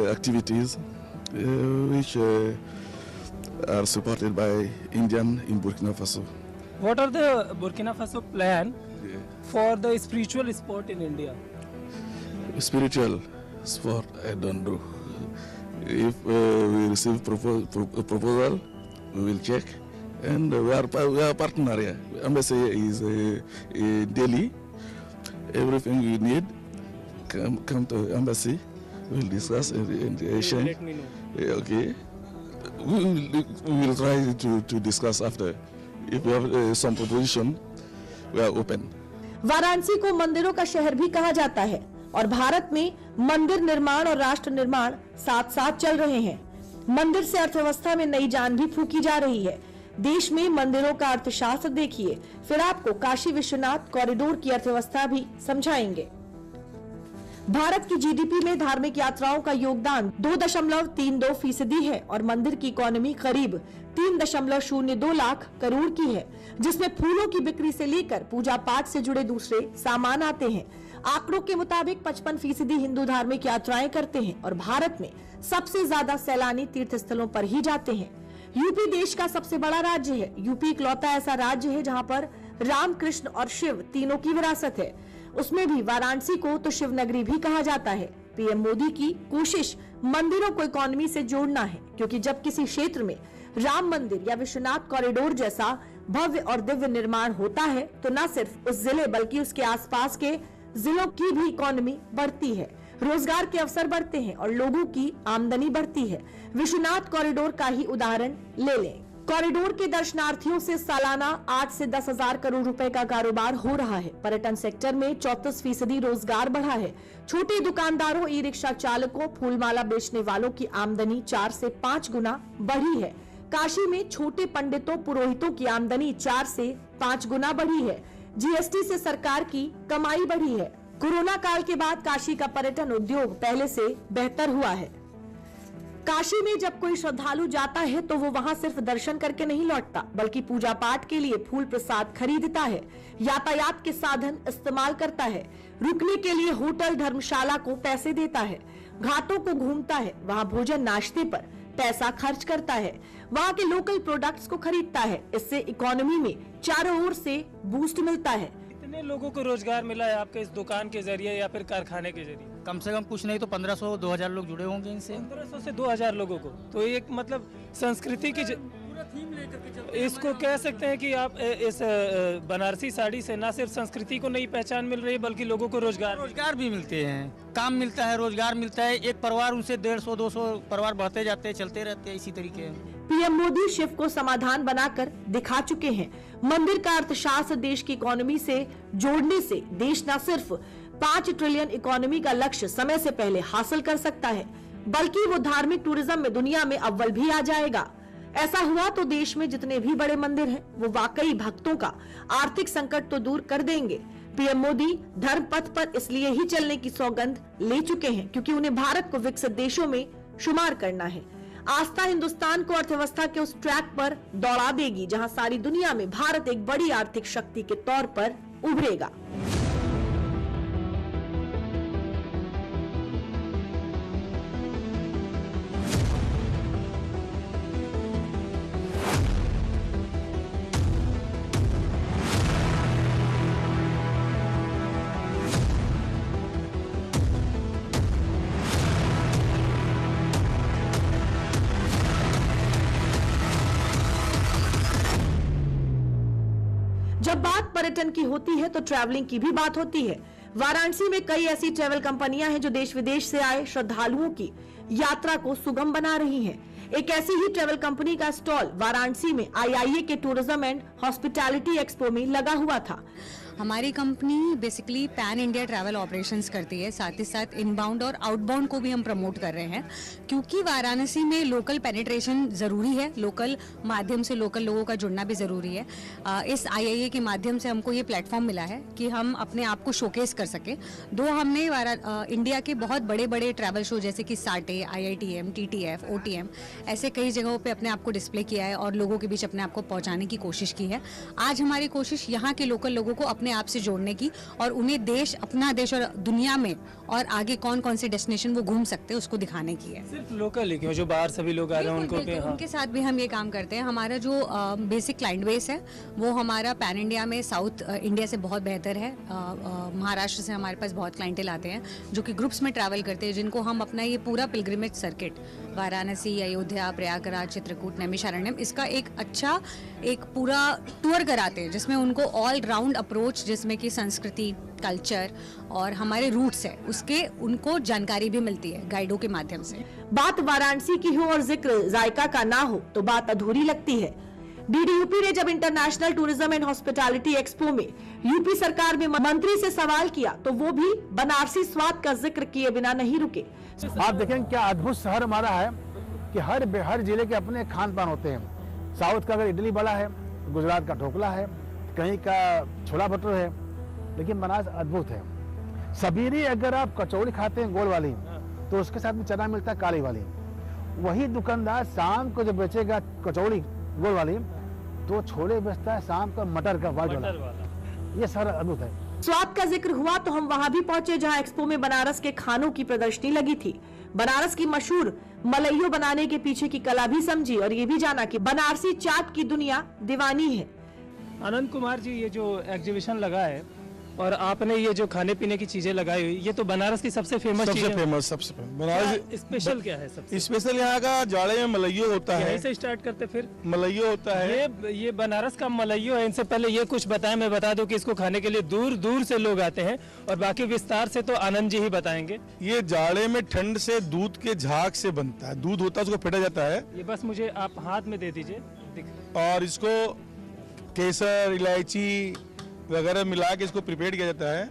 activities which are supported by Indian in Burkina Faso. What are the Burkina Faso plan for the spiritual sport in India? Spiritual sport, I don't know. If we receive proposal, we will check, and we are partner here. Embassy is Delhi. Everything you need, come to embassy. We will discuss and exchange. Let me know. Okay. We will try to discuss after. If we have some proposition, we are open. Varanasi को मंदिरों का शहर भी कहा जाता है और भारत में मंदिर निर्माण और राष्ट्र निर्माण साथ साथ चल रहे हैं। मंदिर से अर्थव्यवस्था में नई जान भी फूंकी जा रही है। देश में मंदिरों का अर्थशास्त्र देखिए, फिर आपको काशी विश्वनाथ कॉरिडोर की अर्थव्यवस्था भी समझाएंगे। भारत की जीडीपी में धार्मिक यात्राओं का योगदान 2.32% है और मंदिर की इकोनॉमी करीब 3.02 लाख करोड़ की है, जिसमें फूलों की बिक्री से लेकर पूजा पाठ से जुड़े दूसरे सामान आते हैं। आंकड़ों के मुताबिक 55% हिंदू धार्मिक यात्राएं करते हैं और भारत में सबसे ज्यादा सैलानी तीर्थ स्थलों पर ही जाते हैं। यूपी देश का सबसे बड़ा राज्य है। यूपी इकलौता ऐसा राज्य है जहां पर राम, कृष्ण और शिव तीनों की विरासत है। उसमें भी वाराणसी को तो शिव नगरी भी कहा जाता है। पीएम मोदी की कोशिश मंदिरों को इकोनॉमी से जोड़ना है, क्योंकि जब किसी क्षेत्र में राम मंदिर या विश्वनाथ कॉरिडोर जैसा भव्य और दिव्य निर्माण होता है तो न सिर्फ उस जिले बल्कि उसके आसपास के जिलों की भी इकोनॉमी बढ़ती है, रोजगार के अवसर बढ़ते हैं और लोगों की आमदनी बढ़ती है। विश्वनाथ कॉरिडोर का ही उदाहरण ले लें। कॉरिडोर के दर्शनार्थियों से सालाना 8 से 10 हजार करोड़ रुपए का कारोबार हो रहा है। पर्यटन सेक्टर में 34% रोजगार बढ़ा है। छोटे दुकानदारों, ई रिक्शा चालकों, फूलमाला बेचने वालों की आमदनी 4 से 5 गुना बढ़ी है। काशी में छोटे पंडितों, पुरोहितों की आमदनी 4 से 5 गुना बढ़ी है। जीएसटी से सरकार की कमाई बढ़ी है। कोरोना काल के बाद काशी का पर्यटन उद्योग पहले से बेहतर हुआ है। काशी में जब कोई श्रद्धालु जाता है तो वो वहाँ सिर्फ दर्शन करके नहीं लौटता, बल्कि पूजा पाठ के लिए फूल प्रसाद खरीदता है, यातायात के साधन इस्तेमाल करता है, रुकने के लिए होटल धर्मशाला को पैसे देता है, घाटों को घूमता है, वहाँ भोजन नाश्ते पर पैसा खर्च करता है, वहाँ के लोकल प्रोडक्ट्स को खरीदता है। इससे इकोनॉमी में चारों ओर से बूस्ट मिलता है। कितने लोगों को रोजगार मिला है आपके इस दुकान के जरिए या फिर कारखाने के जरिए? कम से कम कुछ नहीं तो 1500-2000 लोग जुड़े होंगे इनसे। 1500 से 2000 लोगों को। तो एक मतलब संस्कृति की इसको कह सकते हैं कि आप इस बनारसी साड़ी से ना सिर्फ संस्कृति को नई पहचान मिल रही है बल्कि लोगों को रोजगार भी मिलते हैं, काम मिलता है, रोजगार मिलता है। एक परिवार उनसे 150-200 परिवार बढ़ते जाते हैं, चलते रहते हैं इसी तरीके। पीएम मोदी शिव को समाधान बनाकर दिखा चुके हैं। मंदिर का अर्थशास्त्र देश की इकोनॉमी से जोड़ने से देश न सिर्फ 5 ट्रिलियन इकोनॉमी का लक्ष्य समय से पहले हासिल कर सकता है, बल्कि वो धार्मिक टूरिज्म में दुनिया में अव्वल भी आ जाएगा। ऐसा हुआ तो देश में जितने भी बड़े मंदिर हैं, वो वाकई भक्तों का आर्थिक संकट तो दूर कर देंगे। पीएम मोदी धर्म पथ पर इसलिए ही चलने की सौगंध ले चुके हैं क्योंकि उन्हें भारत को विकसित देशों में शुमार करना है। आस्था हिंदुस्तान को अर्थव्यवस्था के उस ट्रैक पर दौड़ा देगी जहां सारी दुनिया में भारत एक बड़ी आर्थिक शक्ति के तौर पर उभरेगा। जब बात पर्यटन की होती है तो ट्रैवलिंग की भी बात होती है। वाराणसी में कई ऐसी ट्रैवल कंपनियां हैं जो देश विदेश से आए श्रद्धालुओं की यात्रा को सुगम बना रही हैं। एक ऐसी ही ट्रैवल कंपनी का स्टॉल वाराणसी में IIA के टूरिज्म एंड हॉस्पिटैलिटी एक्सपो में लगा हुआ था। हमारी company basically pan India travel operations करती है, साथ ही साथ इनबाउंड और आउटबाउंड को भी हम प्रमोट कर रहे हैं, क्योंकि वाराणसी में लोकल पेनिट्रेशन ज़रूरी है, लोकल माध्यम से लोकल लोगों का जुड़ना भी ज़रूरी है। इस IIA के माध्यम से हमको ये प्लेटफॉर्म मिला है कि हम अपने आप को शोकेस कर सकें। हमने इंडिया के बहुत बड़े बड़े ट्रैवल शो जैसे कि साटे, IITM, TTF, OTM ऐसे कई जगहों पर अपने आप को डिस्प्ले किया है और लोगों के बीच अपने आप को पहुँचाने की कोशिश की है। आज हमारी कोशिश यहाँ के लोकल लोगों को अपने आप से जोड़ने की और उन्हें देश, अपना देश और दुनिया में और आगे कौन कौन से डेस्टिनेशन वो घूम सकते हैं उसको दिखाने की है। सिर्फ लोकल ही क्यों, जो बाहर सभी लोग आ रहे हैं उनको भी, उनके साथ भी हम ये काम करते हैं। हमारा जो बेसिक क्लाइंट बेस है वो हमारा पैन इंडिया में साउथ इंडिया से बहुत बेहतर है। महाराष्ट्र से हमारे पास बहुत क्लाइंटेल आते हैं जो कि ग्रुप्स में ट्रैवल करते हैं, जिनको हम अपना ये पूरा पिलग्रिमेज सर्किट वाराणसी, अयोध्या, प्रयागराज, चित्रकूट, नैमिषारण्यम, इसका एक पूरा टूर कराते हैं जिसमें उनको ऑल राउंड अप्रोच, जिसमें कि संस्कृति, कल्चर और हमारे रूट्स है उसके उनको जानकारी भी मिलती है गाइडों के माध्यम से। बात वाराणसी की हो और जिक्र जायका का ना हो तो बात अधूरी लगती है। DDUP ने जब international tourism and hospitality expo में यूपी सरकार में मंत्री से सवाल किया तो वो भी बनारसी स्वाद का जिक्र किए बिना नहीं रुके। आप देखें क्या अद्भुत शहर हमारा है कि हर जिले के अपने खान पान होते हैं। साउथ का अगर इडली बड़ा है, गुजरात का ढोकला है, कहीं का छोला भटूरा है, लेकिन बनारस अद्भुत है। सबीरी अगर आप कचौड़ी खाते हैं गोल वाली तो उसके साथ में चना मिलता है काली वाली। वही दुकानदार शाम को जब बेचेगा कचौड़ी गोल वाली तो छोले बेचता है शाम का मटर का वाइट वाला। ये सारा अद्भुत है। स्वाद का जिक्र हुआ तो हम वहां भी पहुंचे जहां एक्सपो में बनारस के खानों की प्रदर्शनी लगी थी। बनारस की मशहूर मलइयो बनाने के पीछे की कला भी समझी और ये भी जाना कि बनारसी चाट की दुनिया दीवानी है। आनंद कुमार जी, ये जो एग्जीबिशन लगा है और आपने ये जो खाने पीने की चीजें लगाई हुई, ये तो बनारस की सबसे फेमस चीज है। सबसे बनारस स्पेशल क्या है? सबसे स्पेशल यहाँ का जाड़े में मलइयो होता है। यहीं से स्टार्ट करते फिर मलइयो होता है। ये बनारस का मलइयो है। इनसे पहले ये कुछ बताएं, मैं बता दूं कि इसको खाने के लिए दूर दूर से लोग आते हैं और बाकी विस्तार से तो आनंद जी ही बताएंगे। ये जाड़े में ठंड से दूध के झाग से बनता है। दूध होता है उसको फेंटा जाता है। ये बस मुझे आप हाथ में दे दीजिए। और इसको केसर, इलायची वगैरह मिला के इसको प्रिपेयर किया जाता है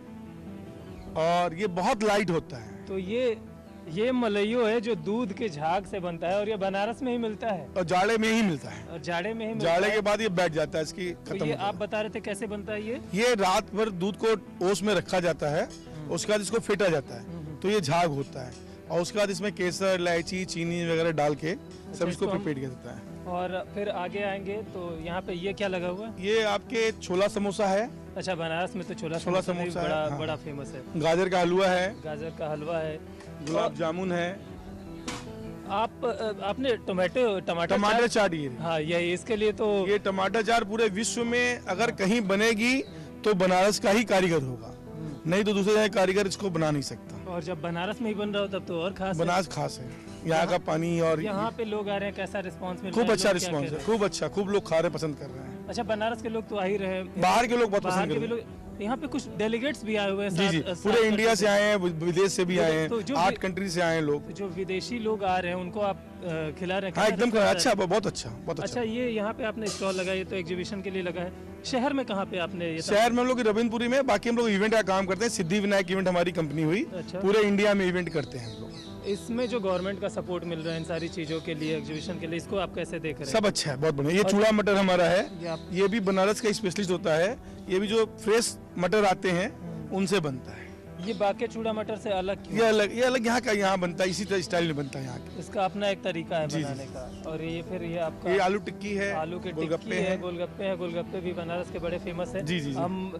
और ये बहुत लाइट होता है। तो ये मलइयो है जो दूध के झाग से बनता है और ये बनारस में ही मिलता है और जाड़े में ही मिलता है। और जाड़े में ही जाड़े के बाद ये बैठ जाता है, इसकी खत्म। तो ये आप बता रहे थे कैसे बनता है? ये रात भर दूध को ओस में रखा जाता है, उसके बाद इसको फेंटा जाता है तो ये झाग होता है और उसके बाद इसमें केसर, इलायची, चीनी वगैरह डाल के सब इसको प्रिपेयर किया जाता है। और फिर आगे आएंगे तो यहाँ पे ये क्या लगा हुआ है? ये आपके छोला समोसा है। अच्छा, बनारस में तो छोला समोसा बड़ा फेमस है। गाजर का हलवा है। गाजर का हलवा है। गुलाब जामुन है। आपने टमाटर चाट ये। हाँ, ये इसके लिए तो ये टमाटर चाट पूरे विश्व में अगर कहीं बनेगी तो बनारस का ही कारीगर होगा, नहीं तो दूसरे जगह कारीगर इसको बना नहीं सकता। और जब बनारस में ही बन रहा हो तब तो और खास बनारस खास है। यहाँ का पानी और यहाँ पे लोग आ रहे हैं, कैसा रिस्पांस मिल रहा है? खूब अच्छा रिस्पांस है, खूब अच्छा, खूब लोग खा रहे पसंद कर रहे हैं। अच्छा, बनारस के लोग तो आ ही रहे हैं, बाहर के लोग बहुत पसंद कर रहे हैं। यहाँ पे कुछ डेलीगेट्स भी आए हुए हैं। जी, पूरे इंडिया से आए हैं, विदेश से भी आए हैं, 8 कंट्री से आए हैं लोग। जो विदेशी लोग आ रहे हैं उनको आप खिला रहे हैं? हाँ, एकदम अच्छा, बहुत अच्छा, बहुत अच्छा। ये यहाँ पे आपने स्टॉल लगाया, तो एग्जीबिशन के लिए लगा है। शहर में कहाँ पे आपने? शहर में हम लोग रविंद्रपुरी में, बाकी हम लोग इवेंट का काम करते हैं। सिद्धि विनायक इवेंट हमारी कंपनी हुई। पूरे इंडिया में इवेंट करते हैं हम लोग। इसमें जो गवर्नमेंट का सपोर्ट मिल रहा है इन सारी चीजों के लिए, एग्जीबिशन के लिए, इसको आप कैसे देख रहे हैं? सब अच्छा है, बहुत बढ़िया। ये चूड़ा मटर हमारा है, ये भी बनारस का स्पेशलिस्ट होता है। ये भी जो फ्रेश मटर आते हैं उनसे बनता है। ये बाकी चूड़ा मटर से अलग क्यों? ये अलग यहाँ का यहाँ बनता है, इसी स्टाइल में बनता है यहाँ का। इसका अपना एक तरीका है बनाने का। और ये फिर ये आपका ये आलू टिक्की है, आलू के टिक्की है, गोलगप्पे भी बनारस के बड़े फेमस है। जी। हम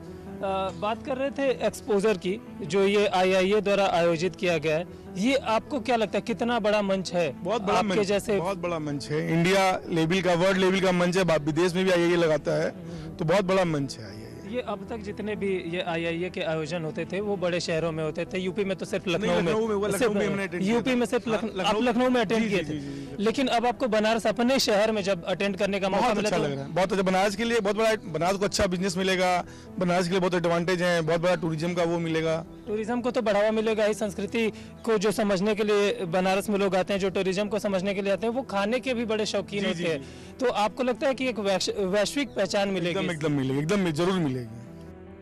बात कर रहे थे एक्सपोजर की, जो ये IIA द्वारा आयोजित किया गया है। ये आपको क्या लगता है कितना बड़ा मंच है? बहुत बड़ा मंच, जैसे बहुत बड़ा मंच है। इंडिया लेवल का, वर्ल्ड लेवल का मंच है। विदेश में भी IIA लगाता है, तो बहुत बड़ा मंच है IIA। ये अब तक जितने भी ये आईआईए के आयोजन होते थे वो बड़े शहरों में होते थे। यूपी में तो सिर्फ लखनऊ में यूपी में सिर्फ आप लखनऊ में अटेंड किए थे, लेकिन अब आपको बनारस अपने शहर में जब अटेंड करने का मौका मिला अच्छा लग रहा है। बहुत अच्छा, बनारस के लिए बहुत बड़ा, बनारस को अच्छा बिजनेस मिलेगा, बनारस के लिए बहुत एडवांटेज है, बहुत बड़ा टूरिज्म का वो मिलेगा। टूरिज्म को तो बढ़ावा मिलेगा, इस संस्कृति को जो समझने के लिए बनारस में लोग आते हैं, जो टूरिज्म को समझने के लिए आते हैं, वो खाने के भी बड़े शौकीन होते हैं। तो आपको लगता है कि एक वैश्विक पहचान मिलेगी? एकदम मिलेगी, एकदम जरूर मिलेगी।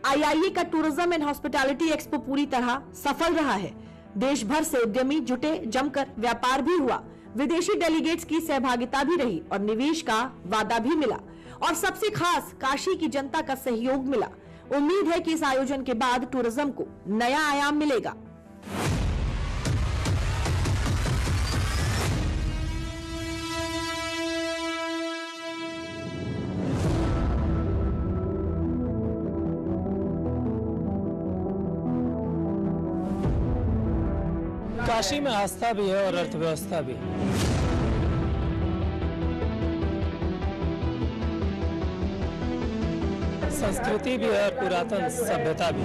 आईआईए का टूरिज्म एंड हॉस्पिटैलिटी एक्सपो पूरी तरह सफल रहा है। देश भर से उद्यमी जुटे, जमकर व्यापार भी हुआ, विदेशी डेलीगेट्स की सहभागिता भी रही और निवेश का वादा भी मिला, और सबसे खास काशी की जनता का सहयोग मिला। उम्मीद है कि इस आयोजन के बाद टूरिज्म को नया आयाम मिलेगा। काशी में आस्था भी है और अर्थव्यवस्था भी। संस्कृति भी है और पुरातन सभ्यता भी।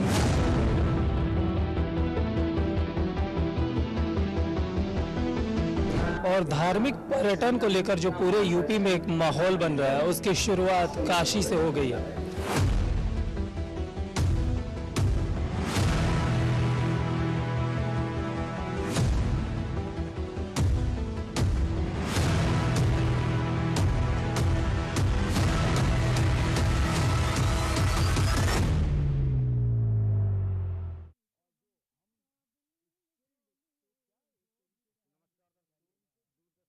और धार्मिक पर्यटन को लेकर जो पूरे यूपी में एक माहौल बन रहा है, उसकी शुरुआत काशी से हो गई है।